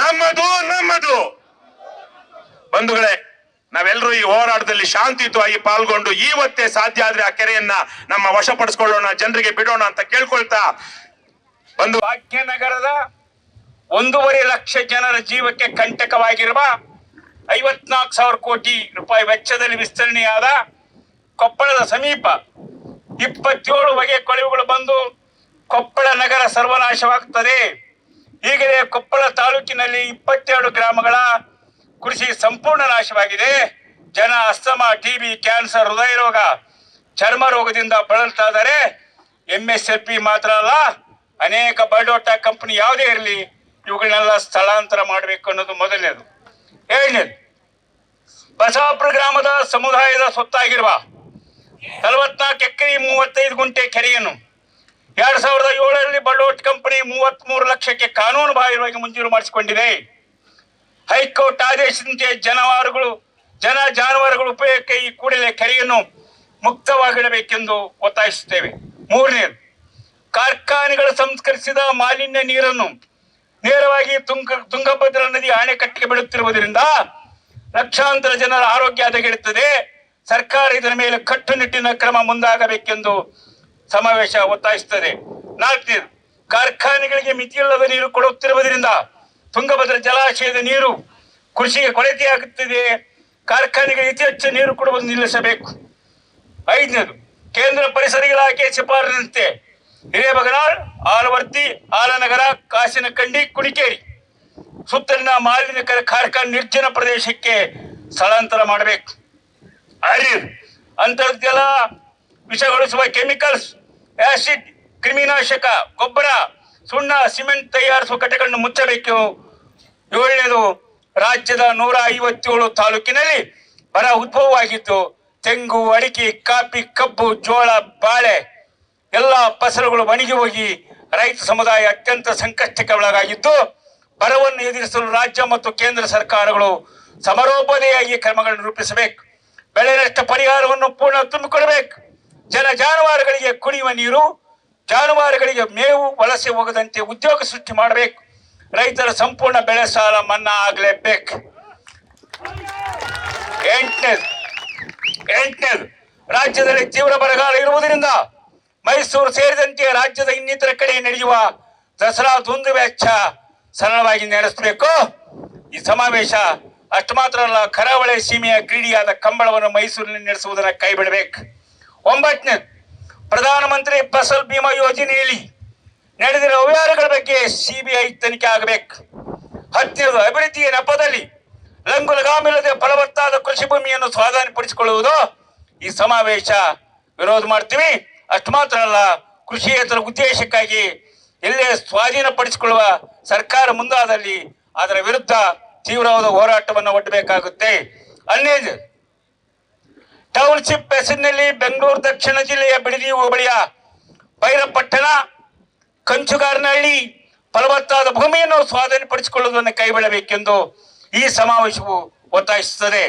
ನಮ್ಮದು, ನಮ್ಮದು. ಬಂಧುಗಳೇ, ನಾವೆಲ್ಲರೂ ಈ ಹೋರಾಟದಲ್ಲಿ ಶಾಂತಿಯುತವಾಗಿ ಪಾಲ್ಗೊಂಡು ಇವತ್ತೇ ಸಾಧ್ಯ ಆದ್ರೆ ಆ ಕೆರೆಯನ್ನ ನಮ್ಮ ವಶಪಡಿಸಿಕೊಳ್ಳೋಣ, ಜನರಿಗೆ ಬಿಡೋಣ ಅಂತ ಕೇಳ್ಕೊಳ್ತಾ, ಭಾಗ್ಯನಗರದ 1.5 ಲಕ್ಷ ಜನರ ಜೀವಕ್ಕೆ ಕಂಟಕವಾಗಿರುವ 54,000 ಕೋಟಿ ರೂಪಾಯಿ ವೆಚ್ಚದಲ್ಲಿ ವಿಸ್ತರಣೆಯಾದ ಕೊಪ್ಪಳದ ಸಮೀಪ 27 ಬಗೆಯ ಕೊಳವೆಗಳು ಬಂದು ಕೊಪ್ಪಳ ನಗರ ಸರ್ವನಾಶವಾಗುತ್ತದೆ. ಈಗಲೇ ಕೊಪ್ಪಳ ತಾಲೂಕಿನಲ್ಲಿ 22 ಗ್ರಾಮಗಳ ಕೃಷಿ ಸಂಪೂರ್ಣ ನಾಶವಾಗಿದೆ. ಜನ ಅಸ್ತಮಾ, TB, ಕ್ಯಾನ್ಸರ್, ಹೃದಯ ರೋಗ, ಚರ್ಮ ರೋಗದಿಂದ ಬಳಲ್ತಾ ಇದ್ದಾರೆ. MSLP ಮಾತ್ರ ಅಲ್ಲ, ಅನೇಕ ಬಲ್ಡೋಟಾ ಕಂಪನಿ ಯಾವುದೇ ಇರಲಿ ಇವುಗಳನ್ನೆಲ್ಲ ಸ್ಥಳಾಂತರ ಮಾಡಬೇಕು ಅನ್ನೋದು ಮೊದಲನೇದು. ಎರಡನೇದು, ಬಸಾಪುರ ಗ್ರಾಮದ ಸಮುದಾಯದ ಸ್ವತ್ತಾಗಿರುವ 44 ಎಕರೆ 35 ಗುಂಟೆ ಕೆರೆಯನ್ನು 2007ರಲ್ಲಿ ಬಲ್ಡೋಟ್ ಕಂಪನಿ 33 ಲಕ್ಷಕ್ಕೆ ಕಾನೂನು ಬಾಹಿರವಾಗಿ ಮಂಜೂರು ಮಾಡಿಸಿಕೊಂಡಿದೆ. ಹೈಕೋರ್ಟ್ ಆದೇಶದಂತೆ ಜಾನುವಾರುಗಳು ಉಪಯೋಗಕ್ಕೆ ಈ ಕೂಡಲೇ ಕೆರೆಯನ್ನು ಮುಕ್ತವಾಗಿಡಬೇಕೆಂದು ಒತ್ತಾಯಿಸುತ್ತೇವೆ. ಮೂರನೇದು, ಕಾರ್ಖಾನೆಗಳು ಸಂಸ್ಕರಿಸಿದ ಮಾಲಿನ್ಯ ನೀರನ್ನು ನೇರವಾಗಿ ತುಂಗಭದ್ರಾ ನದಿ ಅಣೆಕಟ್ಟಿಗೆ ಬಿಡುತ್ತಿರುವುದರಿಂದ ಲಕ್ಷಾಂತರ ಜನರ ಆರೋಗ್ಯ ಹದಗೆಡುತ್ತದೆ. ಸರ್ಕಾರ ಇದರ ಮೇಲೆ ಕಟ್ಟುನಿಟ್ಟಿನ ಕ್ರಮ ಮುಂದಾಗಬೇಕೆಂದು ಸಮಾವೇಶ ಒತ್ತಾಯಿಸುತ್ತದೆ. ನಾಲ್ಕನೇದು, ಕಾರ್ಖಾನೆಗಳಿಗೆ ಮಿತಿಯಿಲ್ಲದ ನೀರು ಕೊಡುತ್ತಿರುವುದರಿಂದ ತುಂಗಭದ್ರಾ ಜಲಾಶಯದ ನೀರು ಕೃಷಿಗೆ ಕೊರತೆಯಾಗುತ್ತಿದೆ. ಕಾರ್ಖಾನೆಗಳಿಗೆ ಅತಿ ಹೆಚ್ಚು ನೀರು ಕೊಡುವುದು ನಿಲ್ಲಿಸಬೇಕು. ಐದನೇದು, ಕೇಂದ್ರ ಪರಿಸರ ಇಲಾಖೆ ಶಿಫಾರಸಿನಂತೆ ಹಿರೇಬಗನಾಳ್, ಆಲವರ್ತಿ, ಆಲನಗರ, ಕಾಸಿನಕಂಡಿ, ಕುಣಿಕೇರಿ ಸುತ್ತಲಿನ ಮಾಲಿನ್ಯ ಕಾರ್ಖಾನೆ ನಿರ್ಜನ ಪ್ರದೇಶಕ್ಕೆ ಸ್ಥಳಾಂತರ ಮಾಡಬೇಕು. ಐದನೇದು, ಅಂತರ್ಜಲ ವಿಷಗೊಳಿಸುವ ಕೆಮಿಕಲ್ಸ್, ಆಸಿಡ್, ಕ್ರಿಮಿನಾಶಕ, ಗೊಬ್ಬರ, ಸುಣ್ಣ, ಸಿಮೆಂಟ್ ತಯಾರಿಸುವ ಘಟಕಗಳನ್ನು ಮುಚ್ಚಬೇಕು. ಏಳನೇದು, ರಾಜ್ಯದ 157 ತಾಲೂಕಿನಲ್ಲಿ ಬರ ಉದ್ಭವವಾಗಿದ್ದು ತೆಂಗು, ಅಡಿಕೆ, ಕಾಫಿ, ಕಬ್ಬು, ಜೋಳ, ಬಾಳೆ ಎಲ್ಲ ಫಸಲುಗಳು ಒಣಗಿ ಹೋಗಿ ರೈತ ಸಮುದಾಯ ಅತ್ಯಂತ ಸಂಕಷ್ಟಕ್ಕೆ ಒಳಗಾಗಿದ್ದು ಬರವನ್ನು ಎದುರಿಸಲು ರಾಜ್ಯ ಮತ್ತು ಕೇಂದ್ರ ಸರ್ಕಾರಗಳು ಸಮರೋಪಾದಿಯಾಗಿ ಕ್ರಮಗಳನ್ನು ರೂಪಿಸಬೇಕು. ಬೆಳೆ ನಷ್ಟ ಪರಿಹಾರವನ್ನು ಪೂರ್ಣ ತುಂಬಿಕೊಡಬೇಕು. ಜಾನುವಾರುಗಳಿಗೆ ಕುಡಿಯುವ ನೀರು, ಜಾನುವಾರುಗಳಿಗೆ ಮೇವು ವಲಸೆ ಹೋಗದಂತೆ ಉದ್ಯೋಗ ಸೃಷ್ಟಿ ಮಾಡಬೇಕು. ರೈತರ ಸಂಪೂರ್ಣ ಬೆಳೆ ಸಾಲ ಮನ್ನಾ ಆಗಲೇಬೇಕು. ಎಂಟನೇದು, ರಾಜ್ಯದಲ್ಲಿ ತೀವ್ರ ಬರಗಾಲ ಇರುವುದರಿಂದ ಮೈಸೂರು ಸೇರಿದಂತೆ ರಾಜ್ಯದ ಇನ್ನಿತರ ಕಡೆ ನಡೆಯುವ ದಸರಾ ದುಂದು ವೆಚ್ಚ ಸರಳವಾಗಿ ನಡೆಸಬೇಕು. ಈ ಸಮಾವೇಶ ಅಷ್ಟು ಮಾತ್ರ ಅಲ್ಲ, ಕರಾವಳಿ ಸೀಮೆಯ ಕ್ರೀಡೆಯಾದ ಕಂಬಳವನ್ನು ಮೈಸೂರಿನಲ್ಲಿ ನಡೆಸುವುದನ್ನು ಕೈಬಿಡಬೇಕು. 9ನೇದು, ಪ್ರಧಾನಮಂತ್ರಿ ಫಸಲ್ ಬಿಮಾ ಯೋಜನೆಯಲ್ಲಿ ನಡೆದಿರುವ ಅವ್ಯವಹಾರಗಳ ಬಗ್ಗೆ ಸಿಬಿಐ ತನಿಖೆ ಆಗಬೇಕು. 10ನೇದು, ಅಭಿವೃದ್ಧಿಯ ನೆಪದಲ್ಲಿ ಲಂಗುಲಗಾಮಿಲ್ಲದೆ ಫಲವತ್ತಾದ ಕೃಷಿ ಭೂಮಿಯನ್ನು ಸ್ವಾಧೀನಪಡಿಸಿಕೊಳ್ಳುವುದು. ಈ ಸಮಾವೇಶ ವಿರೋಧ ಮಾಡ್ತೀವಿ. ಅಷ್ಟು ಮಾತ್ರ ಅಲ್ಲ, ಕೃಷಿಯೇತರ ಉದ್ದೇಶಕ್ಕಾಗಿ ಎಲ್ಲೇ ಸ್ವಾಧೀನಪಡಿಸಿಕೊಳ್ಳುವ ಸರ್ಕಾರ ಮುಂದಾದಲ್ಲಿ ಅದರ ವಿರುದ್ಧ ತೀವ್ರವಾದ ಹೋರಾಟವನ್ನು ಒಡ್ಡಬೇಕಾಗುತ್ತೆ. 11ನೇದು, ಟೌನ್ಶಿಪ್ ಹೆಸರಿನಲ್ಲಿ ಬೆಂಗಳೂರು ದಕ್ಷಿಣ ಜಿಲ್ಲೆಯ ಬಿಡದಿ ಹೋಬಳಿಯ ಬೈರಪಟ್ಟಣ, ಕಂಚುಗಾರನಹಳ್ಳಿ ಫಲವತ್ತಾದ ಭೂಮಿಯನ್ನು ಸ್ವಾಧೀನಪಡಿಸಿಕೊಳ್ಳುವುದನ್ನು ಕೈಬಿಡಬೇಕೆಂದು ಈ ಸಮಾವೇಶವು ಒತ್ತಾಯಿಸುತ್ತದೆ.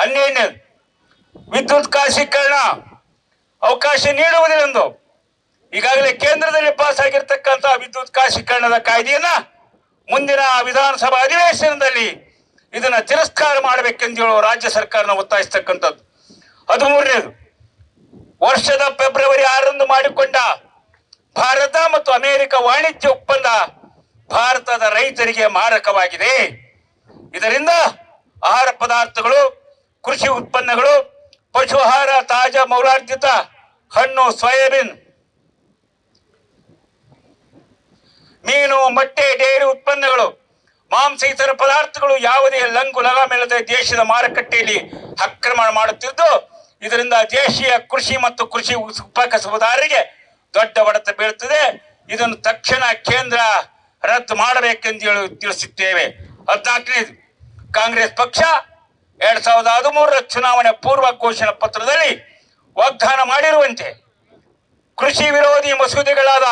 12ನೇದು, ವಿದ್ಯುತ್ ಖಾಸಗೀಕರಣ ಅವಕಾಶ ನೀಡುವುದಿല്ലെಂದು ಈಗಾಗಲೇ ಕೇಂದ್ರದಲ್ಲಿ ಪಾಸ್ ಆಗಿರ್ತಕ್ಕಂಥ ವಿದ್ಯುತ್ ಖಾಸಗೀಕರಣದ ಕಾಯ್ದೆಯನ್ನ ಮುಂದಿನ ವಿಧಾನಸಭಾ ಅಧಿವೇಶನದಲ್ಲಿ ಇದನ್ನ ತಿರಸ್ಕಾರ ಮಾಡಬೇಕೆಂದು ಹೇಳುವ ರಾಜ್ಯ ಸರ್ಕಾರನ ಒತ್ತಾಯಿಸ್ತಕ್ಕಂಥದ್ದು. 13ನೇದು, ವರ್ಷದ ಫೆಬ್ರವರಿ 6ರಂದು ಮಾಡಿಕೊಂಡ ಭಾರತ ಮತ್ತು ಅಮೆರಿಕ ವಾಣಿಜ್ಯ ಒಪ್ಪಂದ ಭಾರತದ ರೈತರಿಗೆ ಮಾರಕವಾಗಿದೆ. ಇದರಿಂದ ಆಹಾರ ಪದಾರ್ಥಗಳು, ಕೃಷಿ ಉತ್ಪನ್ನಗಳು, ಪಶು ಆಹಾರ, ತಾಜಾ ಮೌಲ್ಯಾರ್ಜಿತ ಹಣ್ಣು, ಸೋಯಾಬೀನ್, ಮೀನು, ಮೊಟ್ಟೆ, ಡೈರಿ ಉತ್ಪನ್ನಗಳು, ಮಾಂಸ ಇತರ ಪದಾರ್ಥಗಳು ಯಾವುದೇ ಲಂಗು ಲಗಾಮಿಲ್ಲದೆ ದೇಶದ ಮಾರುಕಟ್ಟೆಯಲ್ಲಿ ಆಕ್ರಮಣ ಮಾಡುತ್ತಿದ್ದು ಇದರಿಂದ ದೇಶೀಯ ಕೃಷಿ ಮತ್ತು ಕೃಷಿ ಉಪಕಸಬುದಾರರಿಗೆ ದೊಡ್ಡ ಹೊಡೆತ ಬೀಳುತ್ತದೆ. ಇದನ್ನು ತಕ್ಷಣ ಕೇಂದ್ರ ರದ್ದು ಮಾಡಬೇಕೆಂದು ತಿಳಿಸಿದ್ದೇವೆ. 14ನೇದು, ಕಾಂಗ್ರೆಸ್ ಪಕ್ಷ 2013ರ ಚುನಾವಣೆ ಪೂರ್ವ ಘೋಷಣಾ ಪತ್ರದಲ್ಲಿ ವಾಗ್ದಾನ ಮಾಡಿರುವಂತೆ ಕೃಷಿ ವಿರೋಧಿ ಮಸೂದೆಗಳಾದ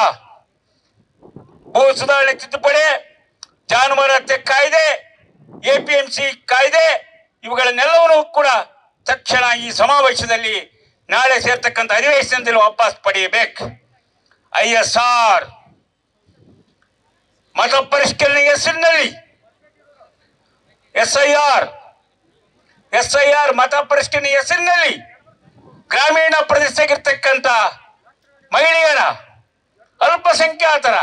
ಭೂ ಸುಧಾರಣೆ ತಿದ್ದುಪಡಿ, ಜಾನುವಾರು ಹತ್ಯೆ ಕಾಯ್ದೆ, ಎಪಿಎಂಸಿ ಕಾಯ್ದೆ ಇವುಗಳನ್ನೆಲ್ಲವನ್ನೂ ಕೂಡ ತಕ್ಷಣ ಈ ಸಮಾವೇಶದಲ್ಲಿ ನಾಳೆ ಸೇರ್ತಕ್ಕಂಥ ಅಧಿವೇಶನದಲ್ಲಿ ವಾಪಸ್ ಪಡೆಯಬೇಕು. ISR ಮತ ಪರಿಷ್ಕರಣೆ ಹೆಸರಿನಲ್ಲಿ SIR ಮತ ಪರಿಷ್ಕರಣೆ ಹೆಸರಿನಲ್ಲಿ ಗ್ರಾಮೀಣ ಪ್ರದೇಶದಲ್ಲಿರ್ತಕ್ಕಂಥ ಮಹಿಳೆಯರ, ಅಲ್ಪಸಂಖ್ಯಾತರ,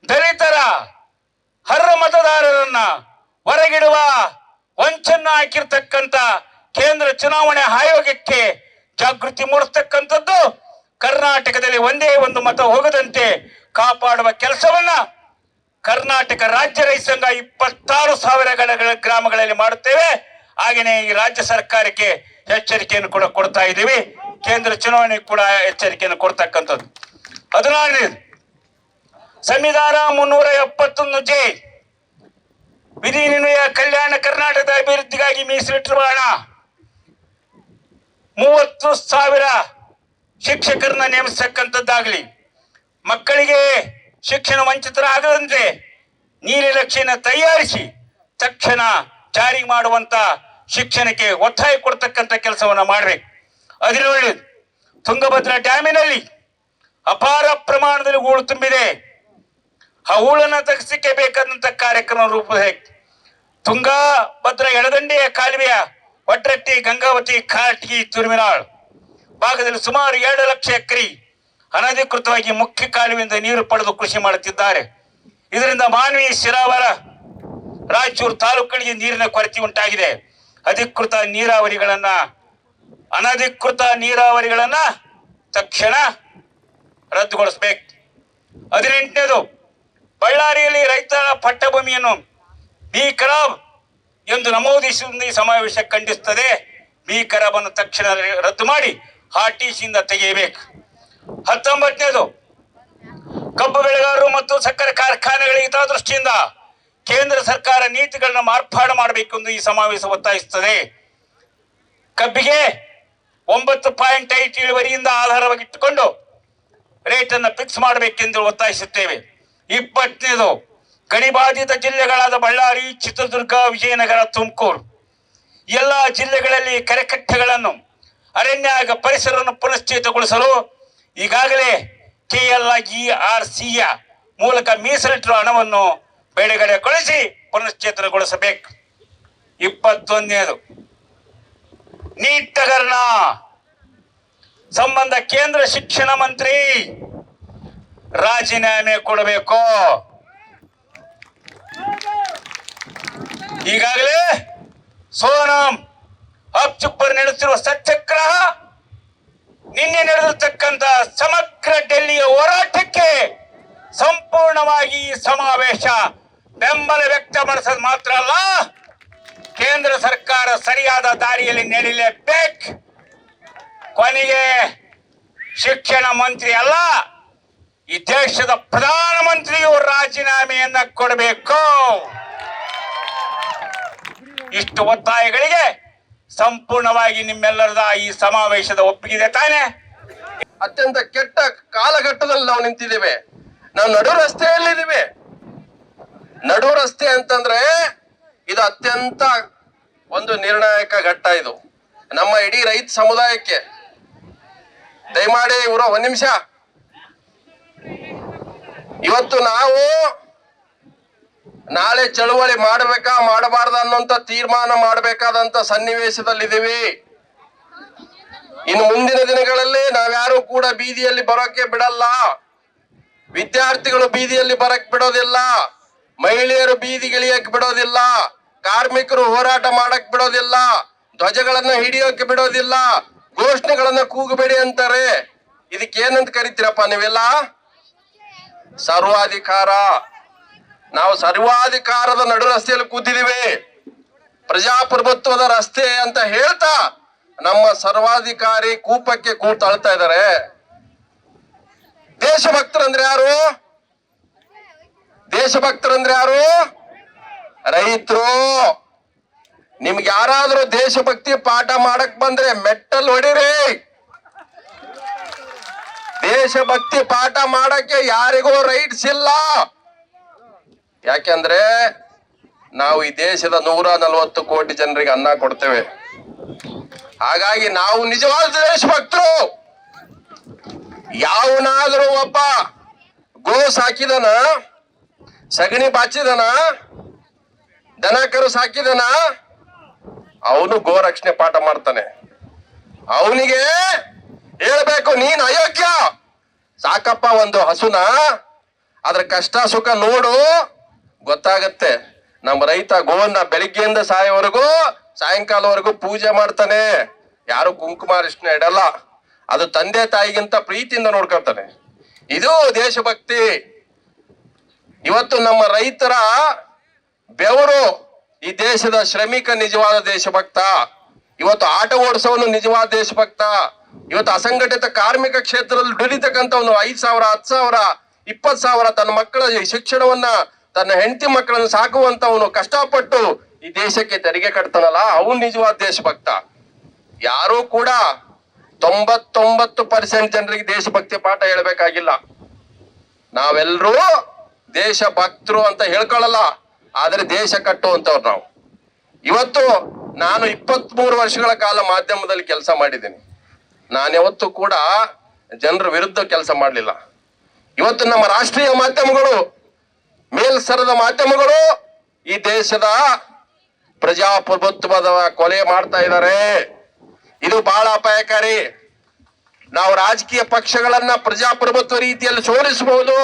ದಲಿತರ, ಅರ್ಹ ಮತದಾರರನ್ನ ಹೊರಗಿಡುವ ವಂಚನೆ ಹಾಕಿರ್ತಕ್ಕಂಥ ಕೇಂದ್ರ ಚುನಾವಣೆ ಆಯೋಗಕ್ಕೆ ಜಾಗೃತಿ ಮೂಡಿಸ್ತಕ್ಕಂಥದ್ದು, ಕರ್ನಾಟಕದಲ್ಲಿ ಒಂದೇ ಒಂದು ಮತ ಹೋಗದಂತೆ ಕಾಪಾಡುವ ಕೆಲಸವನ್ನ ಕರ್ನಾಟಕ ರಾಜ್ಯ ರೈತ ಸಂಘ 26,000 ಗ್ರಾಮಗಳಲ್ಲಿ ಮಾಡುತ್ತೇವೆ. ಹಾಗೆಯೇ ಈ ರಾಜ್ಯ ಸರ್ಕಾರಕ್ಕೆ ಎಚ್ಚರಿಕೆಯನ್ನು ಕೂಡ ಕೊಡ್ತಾ ಇದ್ದೀವಿ. ಕೇಂದ್ರ ಚುನಾವಣೆ ಕೂಡ ಎಚ್ಚರಿಕೆಯನ್ನು ಕೊಡ್ತಕ್ಕಂಥದ್ದು. 14ನೇದು, ಸಂವಿಧಾನ 371J ವಿಧಿನಿರ್ಣಯ ಕಲ್ಯಾಣ ಕರ್ನಾಟಕದ ಅಭಿವೃದ್ಧಿಗಾಗಿ ಮೀಸಲಿಟ್ಟಿರುವ ಹಣ 30,000 ಶಿಕ್ಷಕರನ್ನ ನೇಮಿಸತಕ್ಕಂಥದ್ದಾಗಲಿ, ಮಕ್ಕಳಿಗೆ ಶಿಕ್ಷಣ ವಂಚಿತರಾಗದಂತೆ ನೀಲನಕ್ಷೆಯನ್ನು ತಯಾರಿಸಿ ತಕ್ಷಣ ಜಾರಿ ಮಾಡುವಂತ ಶಿಕ್ಷಣಕ್ಕೆ ಒತ್ತಾಯ ಕೊಡ್ತಕ್ಕಂಥ ಕೆಲಸವನ್ನ ಮಾಡಬೇಕು. ಅದಿರು ಒಳ್ಳೆಯದು. ತುಂಗಭದ್ರಾ ಡ್ಯಾಮಿನಲ್ಲಿ ಅಪಾರ ಪ್ರಮಾಣದಲ್ಲಿ ಹೂಳು ತುಂಬಿದೆ. ಆ ಹೂಳನ್ನು ತೆಗೆಸಲಿಕ್ಕೆ ಬೇಕಾದಂತ ಕಾರ್ಯಕ್ರಮ ರೂಪದಲ್ಲಿ ತುಂಗಭದ್ರಾ ಎಡದಂಡೆಯ ಕಾಲುವೆಯ ವಡ್ರಟ್ಟಿ, ಗಂಗಾವತಿ, ಕಾರಟಗಿ, ತುರುವಿನಾಳ್ ಭಾಗದಲ್ಲಿ ಸುಮಾರು 2 ಲಕ್ಷ ಎಕರೆ ಅನಧಿಕೃತವಾಗಿ ಮುಖ್ಯ ಕಾಲುವೆಯಿಂದ ನೀರು ಪಡೆದು ಕೃಷಿ ಮಾಡುತ್ತಿದ್ದಾರೆ. ಇದರಿಂದ ಮಾನ್ವಿ, ಶಿರಾವರ, ರಾಯಚೂರು ತಾಲೂಕುಗಳಿಗೆ ನೀರಿನ ಕೊರತೆ ಉಂಟಾಗಿದೆ. ಅನಧಿಕೃತ ನೀರಾವರಿಗಳನ್ನ ತಕ್ಷಣ ರದ್ದುಗೊಳಿಸಬೇಕು. 18ನೇದು, ಬಳ್ಳಾರಿಯಲ್ಲಿ ರೈತರ ಪಟ್ಟಭೂಮಿಯನ್ನು ಖರಾಬ್ ಎಂದು ನಮೂದಿಸುವುದು ಈ ಸಮಾವೇಶ ಖಂಡಿಸುತ್ತದೆ. ಖರಾಬನ್ನು ತಕ್ಷಣ ರದ್ದು ಮಾಡಿ ಆರ್ಟಿಸಿಯಿಂದ ತೆಗೆಯಬೇಕು. 19ನೇದು, ಕಬ್ಬು ಬೆಳೆಗಾರರು ಮತ್ತು ಸಕ್ಕರೆ ಕಾರ್ಖಾನೆಗಳ ಹಿತದೃಷ್ಟಿಯಿಂದ ಕೇಂದ್ರ ಸರ್ಕಾರ ನೀತಿಗಳನ್ನ ಮಾರ್ಪಾಡು ಮಾಡಬೇಕು ಎಂದು ಈ ಸಮಾವೇಶ ಒತ್ತಾಯಿಸುತ್ತದೆ. ಕಬ್ಬಿಗೆ 9.5 ಇಳುವರಿಯಿಂದ ಆಧಾರವಾಗಿಟ್ಟುಕೊಂಡು ರೇಟ್ ಅನ್ನು ಫಿಕ್ಸ್ ಮಾಡಬೇಕೆಂದು ಒತ್ತಾಯಿಸುತ್ತೇವೆ. 20ನೇದು, ಗಡಿಬಾಧಿತ ಜಿಲ್ಲೆಗಳಾದ ಬಳ್ಳಾರಿ, ಚಿತ್ರದುರ್ಗ, ವಿಜಯನಗರ, ತುಮಕೂರು ಎಲ್ಲ ಜಿಲ್ಲೆಗಳಲ್ಲಿ ಕೆರೆಕಟ್ಟೆಗಳನ್ನು, ಅರಣ್ಯ ಪರಿಸರವನ್ನು ಪುನಶ್ಚೇತಗೊಳಿಸಲು ಈಗಾಗಲೇ KLERCಯ ಮೂಲಕ ಮೀಸಲಿಟ್ಟಿರುವ ಹಣವನ್ನು ಬೇರೆಗಡೆ ಕಳಿಸಿ ಪುನಶ್ಚೇತನಗೊಳಿಸಬೇಕು. 21ನೇದು, ನೀಟ್ ಹಗರಣ ಸಂಬಂಧ ಕೇಂದ್ರ ಶಿಕ್ಷಣ ಮಂತ್ರಿ ರಾಜೀನಾಮೆ ಕೊಡಬೇಕು. ಈಗಾಗಲೇ ಸೋನಂ ಅಪ್ಚುಪ್ಪರ್ ನಡೆಸಿರುವ ಸತ್ಯಾಗ್ರಹ, ನಿನ್ನೆ ನಡೆದಿರ್ತಕ್ಕಂಥ ಸಮಗ್ರ ಡೆಲ್ಲಿಯ ಹೋರಾಟಕ್ಕೆ ಸಂಪೂರ್ಣವಾಗಿ ಈ ಸಮಾವೇಶ ಬೆಂಬಲ ವ್ಯಕ್ತಪಡಿಸೋದು ಮಾತ್ರ ಅಲ್ಲ, ಕೇಂದ್ರ ಸರ್ಕಾರ ಸರಿಯಾದ ದಾರಿಯಲ್ಲಿ ನಡೆಯಲೇಬೇಕು. ಕೊನೆಗೆ ಶಿಕ್ಷಣ ಮಂತ್ರಿ ಅಲ್ಲ, ಈ ದೇಶದ ಪ್ರಧಾನಮಂತ್ರಿಯು ರಾಜೀನಾಮೆಯನ್ನ ಕೊಡಬೇಕು. ಇಷ್ಟು ಒತ್ತಾಯಗಳಿಗೆ ಸಂಪೂರ್ಣವಾಗಿ ನಿಮ್ಮೆಲ್ಲರದ ಈ ಸಮಾವೇಶದ ಒಪ್ಪಿಗೆ ತಾನೆ. ಅತ್ಯಂತ ಕೆಟ್ಟ ಕಾಲಘಟ್ಟದಲ್ಲಿ ನಾವು ನಿಂತಿದ್ದೇವೆ. ನಾವು ನಡು ರಸ್ತೆಯಲ್ಲಿದ್ದೀವಿ. ನಡು ರಸ್ತೆ ಅಂತಂದ್ರೆ ಇದು ಅತ್ಯಂತ ಒಂದು ನಿರ್ಣಾಯಕ ಘಟ್ಟ. ಇದು ನಮ್ಮ ಇಡೀ ರೈತ ಸಮುದಾಯಕ್ಕೆ. ದಯಮಾಡಿ ಇವರು 1 ನಿಮಿಷ. ಇವತ್ತು ನಾವು ನಾಳೆ ಚಳುವಳಿ ಮಾಡಬೇಕಾ ಮಾಡಬಾರ್ದ ಅನ್ನೋಂತ ತೀರ್ಮಾನ ಮಾಡಬೇಕಾದಂತ ಸನ್ನಿವೇಶದಲ್ಲಿದ್ದೀವಿ. ಇನ್ನು ಮುಂದಿನ ದಿನಗಳಲ್ಲಿ ನಾವ್ಯಾರು ಕೂಡ ಬೀದಿಯಲ್ಲಿ ಬರೋಕೆ ಬಿಡಲ್ಲ. ವಿದ್ಯಾರ್ಥಿಗಳು ಬೀದಿಯಲ್ಲಿ ಬರಕ್ ಬಿಡೋದಿಲ್ಲ, ಮಹಿಳೆಯರು ಬೀದಿಗಿಳಿಯಕ್ ಬಿಡೋದಿಲ್ಲ, ಕಾರ್ಮಿಕರು ಹೋರಾಟ ಮಾಡಕ್ ಬಿಡೋದಿಲ್ಲ, ಧ್ವಜಗಳನ್ನ ಹಿಡಿಯೋಕೆ ಬಿಡೋದಿಲ್ಲ, ಘೋಷಣೆಗಳನ್ನ ಕೂಗಬೇಡಿ ಅಂತಾರೆ. ಇದಕ್ಕೇನಂತ ಕರಿತೀರಪ್ಪ ನೀವೆಲ್ಲ? ಸರ್ವಾಧಿಕಾರ. ನಾವು ಸರ್ವಾಧಿಕಾರದ ನಡು ರಸ್ತೆಯಲ್ಲಿ ಕೂತಿದ್ದೀವಿ. ಪ್ರಜಾಪ್ರಭುತ್ವದ ರಸ್ತೆ ಅಂತ ಹೇಳ್ತಾ ನಮ್ಮ ಸರ್ವಾಧಿಕಾರಿ ಕೂಪಕ್ಕೆ ಕೂತಳ್ತಾ ಇದ್ದಾರೆ. ದೇಶಭಕ್ತರಂದ್ರೆ ಯಾರು? ದೇಶಭಕ್ತರಂದ್ರೆ ಯಾರು? ರೈತರು. ನಿಮ್ಗೆ ಯಾರಾದ್ರೂ ದೇಶಭಕ್ತಿ ಪಾಠ ಮಾಡಕ್ ಬಂದ್ರೆ ಮೆಟ್ಟಲ್ ಹೊಡಿರಿ. ದೇಶಭಕ್ತಿ ಪಾಠ ಮಾಡಕ್ಕೆ ಯಾರಿಗೂ ರೈಟ್ಸ್ ಇಲ್ಲ. ಯಾಕೆಂದ್ರೆ ನಾವು ಈ ದೇಶದ 140 ಕೋಟಿ ಜನರಿಗೆ ಅನ್ನ ಕೊಡ್ತೇವೆ. ಹಾಗಾಗಿ ನಾವು ನಿಜವಾದ ದೇಶಭಕ್ತರು. ಯಾವನಾದ್ರೂ ಒಬ್ಬ ಗೋ ಸಾಕಿದನ, ಸಗಣಿ ಬಾಚಿದನ, ದನ ಕರು ಸಾಕಿದನ, ಅವನು ಗೋ ರಕ್ಷಣೆ ಪಾಠ ಮಾಡ್ತಾನೆ. ಅವನಿಗೆ ಹೇಳ್ಬೇಕು, ನೀನ್ ಅಯೋಗ್ಯ, ಸಾಕಪ್ಪ ಒಂದು ಹಸುನ, ಅದ್ರ ಕಷ್ಟ ಸುಖ ನೋಡು, ಗೊತ್ತಾಗತ್ತೆ. ನಮ್ಮ ರೈತ ಗೋವನ್ನ ಬೆಳಿಗ್ಗೆಯಿಂದ ಸಾಯೋವರೆಗೂ ಸಾಯಂಕಾಲವರೆಗೂ ಪೂಜೆ ಮಾಡ್ತಾನೆ. ಯಾರು ಕುಂಕುಮ ಅರಿಶಿನ ಇಡಲ್ಲ. ಅದು ತಂದೆ ತಾಯಿಗಿಂತ ಪ್ರೀತಿಯಿಂದ ನೋಡ್ಕೊಳ್ತಾನೆ. ಇದು ದೇಶಭಕ್ತಿ. ಇವತ್ತು ನಮ್ಮ ರೈತರ ಬೆವರು ಈ ದೇಶದ ಶ್ರಮಿಕ ನಿಜವಾದ ದೇಶಭಕ್ತ. ಇವತ್ತು ಆಟೋ ಓಡಿಸೋನು ನಿಜವಾದ ದೇಶಭಕ್ತ. ಇವತ್ತು ಅಸಂಘಟಿತ ಕಾರ್ಮಿಕ ಕ್ಷೇತ್ರದಲ್ಲಿ ದುಡಿತಕ್ಕಂಥವನು 5,000, 10,000, 20,000 ತನ್ನ ಮಕ್ಕಳ ಶಿಕ್ಷಣವನ್ನ, ತನ್ನ ಹೆಂಡತಿ ಮಕ್ಕಳನ್ನು ಸಾಕುವಂತವನು ಕಷ್ಟಪಟ್ಟು ಈ ದೇಶಕ್ಕೆ ತೆರಿಗೆ ಕಟ್ತಾನಲ್ಲ, ಅವನು ನಿಜವಾದ ದೇಶಭಕ್ತ. ಯಾರೂ ಕೂಡ 99% ಜನರಿಗೆ ದೇಶಭಕ್ತಿ ಪಾಠ ಹೇಳ್ಬೇಕಾಗಿಲ್ಲ. ನಾವೆಲ್ಲರೂ ದೇಶಭಕ್ತರು ಅಂತ ಹೇಳ್ಕೊಳ್ಳಲ್ಲ, ಆದ್ರೆ ದೇಶ ಕಟ್ಟುವಂತವ್ರು ನಾವು. ಇವತ್ತು ನಾನು 23 ವರ್ಷಗಳ ಕಾಲ ಮಾಧ್ಯಮದಲ್ಲಿ ಕೆಲಸ ಮಾಡಿದ್ದೀನಿ. ನಾನ್ಯಾವತ್ತೂ ಕೂಡ ಜನರ ವಿರುದ್ಧ ಕೆಲಸ ಮಾಡಲಿಲ್ಲ. ಇವತ್ತು ನಮ್ಮ ರಾಷ್ಟ್ರೀಯ ಮಾಧ್ಯಮಗಳು, ಮೇಲ್ಸ್ತರದ ಮಾಧ್ಯಮಗಳು ಈ ದೇಶದ ಪ್ರಜಾಪ್ರಭುತ್ವದ ಕೊಲೆ ಮಾಡ್ತಾ ಇದ್ದಾರೆ. ಇದು ಬಹಳ ಅಪಾಯಕಾರಿ. ನಾವು ರಾಜಕೀಯ ಪಕ್ಷಗಳನ್ನ ಪ್ರಜಾಪ್ರಭುತ್ವ ರೀತಿಯಲ್ಲಿ ಸೋಲಿಸಬಹುದು,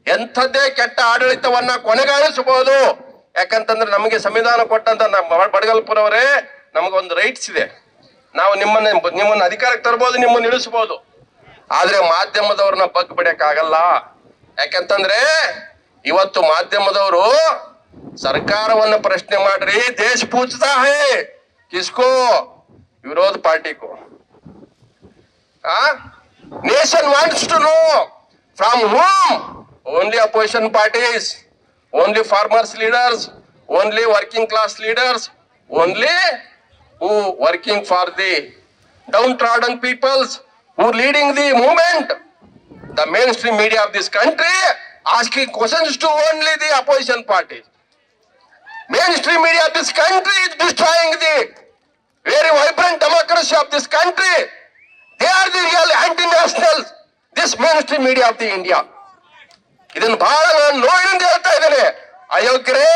ಎಂಥದ್ದೇ ಕೆಟ್ಟ ಆಡಳಿತವನ್ನ ಕೊನೆಗಾಣಿಸಬಹುದು. ಯಾಕಂತಂದ್ರೆ ನಮಗೆ ಸಂವಿಧಾನ ಕೊಟ್ಟಂತ ಬಡಗಲ್ಪುರವರೇ ನಮಗೊಂದು ರೈಟ್ಸ್ ಇದೆ. ನಾವು ನಿಮ್ಮನ್ನ ಅಧಿಕಾರಕ್ಕೆ ತರಬಹುದು, ನಿಮ್ಮನ್ನ ಇಳಿಸಬಹುದು. ಆದ್ರೆ ಮಾಧ್ಯಮದವ್ರನ್ನ ಬಗ್ ಬಿಡಕ್ಕಾಗಲ್ಲ. ಯಾಕಂತಂದ್ರೆ ಇವತ್ತು ಮಾಧ್ಯಮದವರು ಸರ್ಕಾರವನ್ನ ಪ್ರಶ್ನೆ ಮಾಡ್ರಿ, ದೇಶ ಪೂಜ್ತಾ ಹೇ ಕಿಸ್ಕೋ, ವಿರೋಧ ಪಾರ್ಟಿ ಕೋ. Nation wants to know from whom? Only opposition parties, only farmers leaders, only working class leaders, only who working for the downtrodden peoples, who leading the movement. The mainstream media of this country asking questions to only the opposition parties. Mainstream media of this country is destroying the very vibrant democracy of this country. They are the real anti-nationals, this mainstream media of the India. ಇದನ್ನು ಬಹಳ ನೋವಿನಿಂದ ಹೇಳ್ತಾ ಇದ್ದೇನೆ. ಅಯೋಗ್ಯರೇ,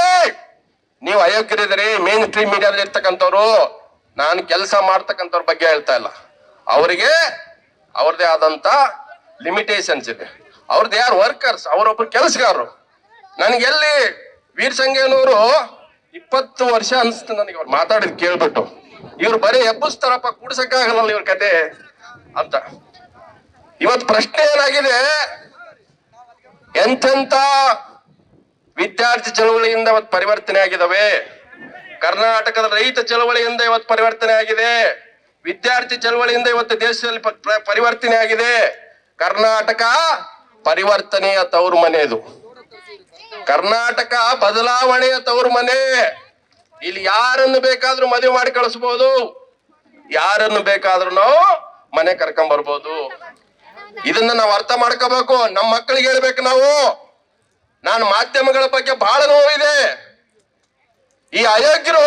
ನೀವು ಅಯೋಗ್ಯರಿದ್ದೀರಿ. Main stream ಮೀಡಿಯಾದಲ್ಲಿ ಇರ್ತಕ್ಕಂಥವ್ರು, ನಾನು ಕೆಲಸ ಮಾಡ್ತಕ್ಕಂಥವ್ರ ಬಗ್ಗೆ ಹೇಳ್ತಾ ಇಲ್ಲ. ಅವರಿಗೆ ಅವ್ರದೇ ಆದಂತ ಲಿಮಿಟೇಷನ್ಸ್ ಇದೆ. ಅವ್ರದ್ದು ಯಾರು ವರ್ಕರ್ಸ್, ಅವರೊಬ್ಬರು ಕೆಲಸಗಾರರು. ನನಗೆಲ್ಲಿ ವೀರ್ ಸಂಗೇನವರು 20 ವರ್ಷ ಅನ್ಸ್ತು ನನಗೆ ಅವ್ರು ಮಾತಾಡಿದ್ ಕೇಳ್ಬಿಟ್ಟು. ಇವ್ರು ಬರೀ ಎಬ್ಬಿಸ್ತಾರಪ್ಪ, ಕುಡ್ಸಕ್ಕಾಗಲ್ಲ ಇವ್ರ ಕತೆ ಅಂತ. ಇವತ್ತು ಪ್ರಶ್ನೆ ಏನಾಗಿದೆ, ಎಂತೆಂತ ವಿದ್ಯಾರ್ಥಿ ಚಳವಳಿಯಿಂದ ಇವತ್ತು ಪರಿವರ್ತನೆ ಆಗಿದಾವೆ. ಕರ್ನಾಟಕದ ರೈತ ಚಳವಳಿಯಿಂದ ಇವತ್ತು ಪರಿವರ್ತನೆ ಆಗಿದೆ. ವಿದ್ಯಾರ್ಥಿ ಚಳವಳಿಯಿಂದ ಇವತ್ತು ದೇಶದಲ್ಲಿ ಪರಿವರ್ತನೆ ಆಗಿದೆ. ಕರ್ನಾಟಕ ಪರಿವರ್ತನೆಯ ತವರು ಮನೆ. ಇದು ಕರ್ನಾಟಕ ಬದಲಾವಣೆಯ ತವರು ಮನೆ. ಇಲ್ಲಿ ಯಾರನ್ನು ಬೇಕಾದ್ರೂ ಮದುವೆ ಮಾಡಿ ಕಳಿಸ್ಬೋದು, ಯಾರನ್ನು ಬೇಕಾದ್ರೂ ನಾವು ಮನೆ ಕರ್ಕೊಂಡ್ ಬರ್ಬೋದು. ಇದನ್ನ ನಾವು ಅರ್ಥ ಮಾಡ್ಕೋಬೇಕು. ನಮ್ಮ ಮಕ್ಕಳಿಗೆ ಹೇಳ್ಬೇಕು ನಾವು. ನಾನು ಮಾಧ್ಯಮಗಳ ಬಗ್ಗೆ ಬಹಳ ನೋವಿದೆ. ಈ ಅಯೋಗ್ಯರು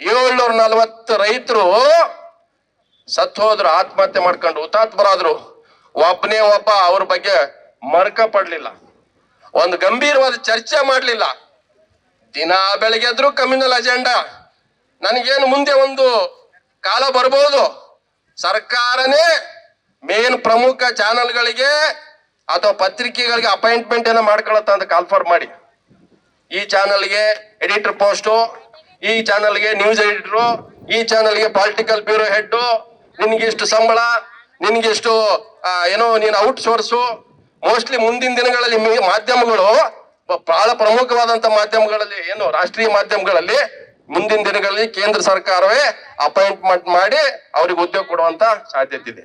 740 ರೈತರು ಸತ್ತು ಹೋದ್ರು, ಆತ್ಮಹತ್ಯೆ ಮಾಡ್ಕೊಂಡು ಹುತಾತ್ಮರಾದ್ರು. ಒಬ್ಬನೇ ಒಬ್ಬ ಅವ್ರ ಬಗ್ಗೆ ಮರ್ಕ ಪಡ್ಲಿಲ್ಲ, ಒಂದು ಗಂಭೀರವಾದ ಚರ್ಚೆ ಮಾಡ್ಲಿಲ್ಲ. ದಿನ ಬೆಳಗ್ಗೆ ಎದ್ರು ಕಮ್ಯುನಲ್ ಅಜೆಂಡಾ. ನನಗೇನು ಮುಂದೆ ಒಂದು ಕಾಲ ಬರ್ಬೋದು, ಸರ್ಕಾರನೇ ಮೇನ್ ಪ್ರಮುಖ ಚಾನೆಲ್ಗಳಿಗೆ ಅಥವಾ ಪತ್ರಿಕೆಗಳಿಗೆ ಅಪಾಯಿಂಟ್ಮೆಂಟ್ ಏನೋ ಮಾಡ್ಕೊಳತ್ತ ಅಂತ ಕಾಲ್ಫಾರ್ ಮಾಡಿ, ಈ ಚಾನಲ್ಗೆ ಎಡಿಟರ್ ಪೋಸ್ಟು, ಈ ಚಾನಲ್ಗೆ ನ್ಯೂಸ್ ಎಡಿಟರು, ಈ ಚಾನಲ್ಗೆ ಪೊಲಿಟಿಕಲ್ ಬ್ಯೂರೋ ಹೆಡ್, ನಿನ್ಗಿಷ್ಟು ಸಂಬಳ, ನಿನ್ಗಿಷ್ಟು ಏನೋ ನೀನು ಔಟ್ ಸೋರ್ಸು. ಮೋಸ್ಟ್ಲಿ ಮುಂದಿನ ದಿನಗಳಲ್ಲಿ ಮಾಧ್ಯಮಗಳು ಬಹಳ ಪ್ರಮುಖವಾದಂತ ಮಾಧ್ಯಮಗಳಲ್ಲಿ, ಏನು ರಾಷ್ಟ್ರೀಯ ಮಾಧ್ಯಮಗಳಲ್ಲಿ ಮುಂದಿನ ದಿನಗಳಲ್ಲಿ ಕೇಂದ್ರ ಸರ್ಕಾರವೇ ಅಪಾಯಿಂಟ್ಮೆಂಟ್ ಮಾಡಿ ಅವ್ರಿಗೆ ಉದ್ಯೋಗ ಕೊಡುವಂತ ಸಾಧ್ಯತೆ ಇದೆ.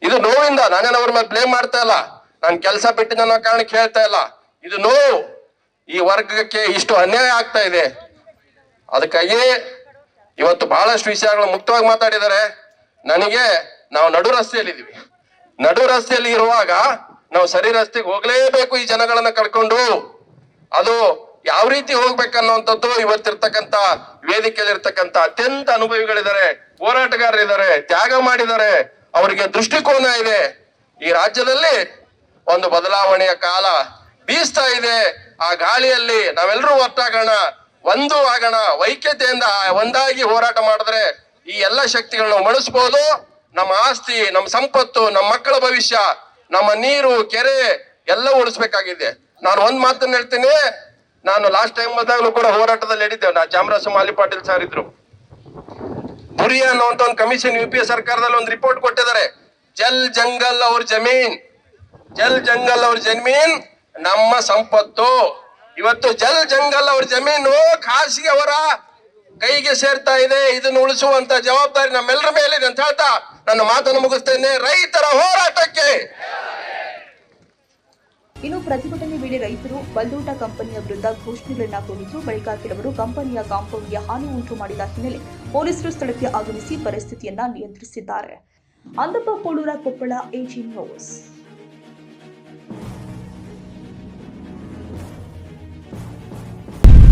ಇದು ನೋವಿಂದ ನಾನೇನು ಅವ್ರ ಮೇಲೆ ಬ್ಲೇಮ್ ಮಾಡ್ತಾ ಇಲ್ಲ, ನಾನು ಕೆಲಸ ಬಿಟ್ಟಿದ್ದ ಅನ್ನೋ ಕಾರಣಕ್ಕೆ ಹೇಳ್ತಾ ಇಲ್ಲ. ಇದು ನೋವು. ಈ ವರ್ಗಕ್ಕೆ ಇಷ್ಟು ಅನ್ಯಾಯ ಆಗ್ತಾ ಇದೆ. ಅದಕ್ಕಾಗಿ ಇವತ್ತು ಬಹಳಷ್ಟು ವಿಷಯಗಳು ಮುಕ್ತವಾಗಿ ಮಾತಾಡಿದ್ದಾರೆ. ನನಗೆ ನಾವು ನಡು ರಸ್ತೆಯಲ್ಲಿದ್ದೀವಿ. ನಡು ರಸ್ತೆಯಲ್ಲಿ ಇರುವಾಗ ನಾವು ಸರಿ ರಸ್ತೆಗೆ ಹೋಗ್ಲೇಬೇಕು. ಈ ಜನಗಳನ್ನ ಕಳ್ಕೊಂಡು ಅದು ಯಾವ ರೀತಿ ಹೋಗ್ಬೇಕನ್ನುವಂಥದ್ದು ಇವತ್ತಿರ್ತಕ್ಕಂಥ ವೇದಿಕೆಯಲ್ಲಿರ್ತಕ್ಕಂಥ ಅತ್ಯಂತ ಅನುಭವಿಗಳಿದ್ದಾರೆ, ಹೋರಾಟಗಾರರಿದ್ದಾರೆ, ತ್ಯಾಗ ಮಾಡಿದ್ದಾರೆ, ಅವರಿಗೆ ದೃಷ್ಟಿಕೋನ ಇದೆ. ಈ ರಾಜ್ಯದಲ್ಲಿ ಒಂದು ಬದಲಾವಣೆಯ ಕಾಲ ಬೀಸ್ತಾ ಇದೆ. ಆ ಗಾಳಿಯಲ್ಲಿ ನಾವೆಲ್ಲರೂ ಒಟ್ಟಾಗೋಣ, ಒಂದು ಆಗೋಣ, ಐಕ್ಯತೆಯಿಂದ ಒಂದಾಗಿ ಹೋರಾಟ ಮಾಡಿದ್ರೆ ಈ ಎಲ್ಲ ಶಕ್ತಿಗಳನ್ನ ಮಣಿಸ್ಬೋದು. ನಮ್ಮ ಆಸ್ತಿ, ನಮ್ಮ ಸಂಪತ್ತು, ನಮ್ಮ ಮಕ್ಕಳ ಭವಿಷ್ಯ, ನಮ್ಮ ನೀರು, ಕೆರೆ ಎಲ್ಲ ಉಳಿಸ್ಬೇಕಾಗಿದೆ. ನಾನು ಒಂದ್ ಮಾತನ್ನ ಹೇಳ್ತೀನಿ. ನಾನು ಲಾಸ್ಟ್ ಟೈಮ್ ಬಂದಾಗಲೂ ಕೂಡ ಹೋರಾಟದಲ್ಲಿ ಹೇಳಿದ್ದೇವೆ. ನಾ ಚಾಮರಾಜ ಮಾಲಿ ಪಾಟೀಲ್ ಸರ್ ಇದ್ರು. ಬುರಿ ಅನ್ನುವಂತ ಒಂದು ಕಮಿಷನ್ UPA ಸರ್ಕಾರದಲ್ಲಿ ಒಂದು ರಿಪೋರ್ಟ್ ಕೊಟ್ಟಿದ್ದಾರೆ. ಜಲ್ ಜಂಗಲ್ ಅವ್ರ ಜಮೀನ್, ಜಲ್ ಜಂಗಲ್ ಅವ್ರ ಜಮೀನ್ ನಮ್ಮ ಸಂಪತ್ತು. ಇವತ್ತು ಜಲ್ ಜಂಗಲ್ ಅವ್ರ ಜಮೀನು ಖಾಸಗಿ ಅವರ ಕೈಗೆ ಸೇರ್ತಾ ಇದೆ. ಇದನ್ನು ಉಳಿಸುವಂತ ಜವಾಬ್ದಾರಿ ನಮ್ಮೆಲ್ಲರ ಮೇಲಿದೆ ಅಂತ ಹೇಳ್ತಾ ನನ್ನ ಮಾತನ್ನು ಮುಗಿಸ್ತೇನೆ. ರೈತರ ಹೋರಾಟಕ್ಕೆ. ಇನ್ನು ಪ್ರತಿಭಟನೆ ವೇಳೆ ರೈತರು ಬಲ್ದೋಟ ಕಂಪನಿಯ ವಿರುದ್ಧ ಘೋಷಣೆಗಳನ್ನ ಕೂಗಿದ್ರು. ಬಳಿಕ ಕೆಲವರು ಕಂಪನಿಯ ಕಾಂಪೌಂಡ್ಗೆ ಹಾನಿ ಉಂಟು ಮಾಡಿದ ಹಿನ್ನೆಲೆ ಪೊಲೀಸರು ಸ್ಥಳಕ್ಕೆ ಆಗಮಿಸಿ ಪರಿಸ್ಥಿತಿಯನ್ನ ನಿಯಂತ್ರಿಸಿದ್ದಾರೆ. Andappa Kolur, Koppal, AG news.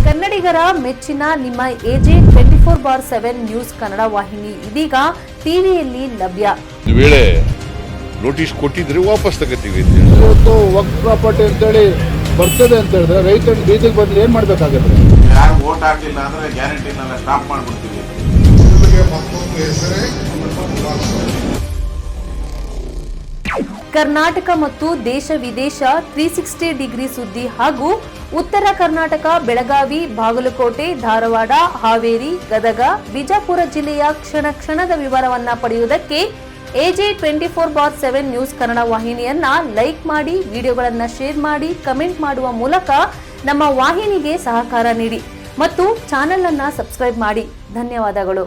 ಕನ್ನಡಿಗರ ಮೆಚ್ಚಿನ ನಿಮ್ಮ AG 24 24/7 ನ್ಯೂಸ್ ಕನ್ನಡ ವಾಹಿನಿ ಇದೀಗ ಟಿವಿಯಲ್ಲಿ ಲಭ್ಯ. ಒಂದು ವೇಳೆ ನೋಟಿಸ್ ಕೊಟ್ಟಿದ್ರೆ ವಾಪಸ್ ತಗೋತೀವಿ. ಇವತ್ತು ವಕ್ಫ್ ಪ್ರಾಪರ್ಟಿ ಅಂತೇಳಿ ಬರ್ತದೆ ಅಂತ ಹೇಳಿದ್ರೆ ರೈತರು ಬೀದಿಗೆ ಬಂದ್ರೆ ಏನ್ ಮಾಡ್ಬೇಕಾಗತ್ತೆ? ಯಾರು ವೋಟ್ ಹಾಕಿಲ್ಲ ಅಂದ್ರೆ ಗ್ಯಾರಂಟಿನೆಲ್ಲ ಸ್ಟಾಪ್ ಮಾಡ್ಬಿಡ್ತೀವಿ. ಕರ್ನಾಟಕ ಮತ್ತು ದೇಶ ವಿದೇಶ 360 ಡಿಗ್ರಿ ಸುದ್ದಿ ಹಾಗೂ ಉತ್ತರ ಕರ್ನಾಟಕ, ಬೆಳಗಾವಿ, ಬಾಗಲಕೋಟೆ, ಧಾರವಾಡ, ಹಾವೇರಿ, ಗದಗ, ಬಿಜಾಪುರ ಜಿಲ್ಲೆಯ ಕ್ಷಣ ಕ್ಷಣದ ವಿವರವನ್ನ ಪಡೆಯುವುದಕ್ಕೆ AJ 24/7 ನ್ಯೂಸ್ ಕನ್ನಡ ವಾಹಿನಿಯನ್ನ ಲೈಕ್ ಮಾಡಿ, ವಿಡಿಯೋಗಳನ್ನ ಶೇರ್ ಮಾಡಿ, ಕಮೆಂಟ್ ಮಾಡುವ ಮೂಲಕ ನಮ್ಮ ವಾಹಿನಿಗೆ ಸಹಕಾರ ನೀಡಿ ಮತ್ತು ಚಾನೆಲ್ ಅನ್ನ ಸಬ್ಸ್ಕ್ರೈಬ್ ಮಾಡಿ. ಧನ್ಯವಾದಗಳು.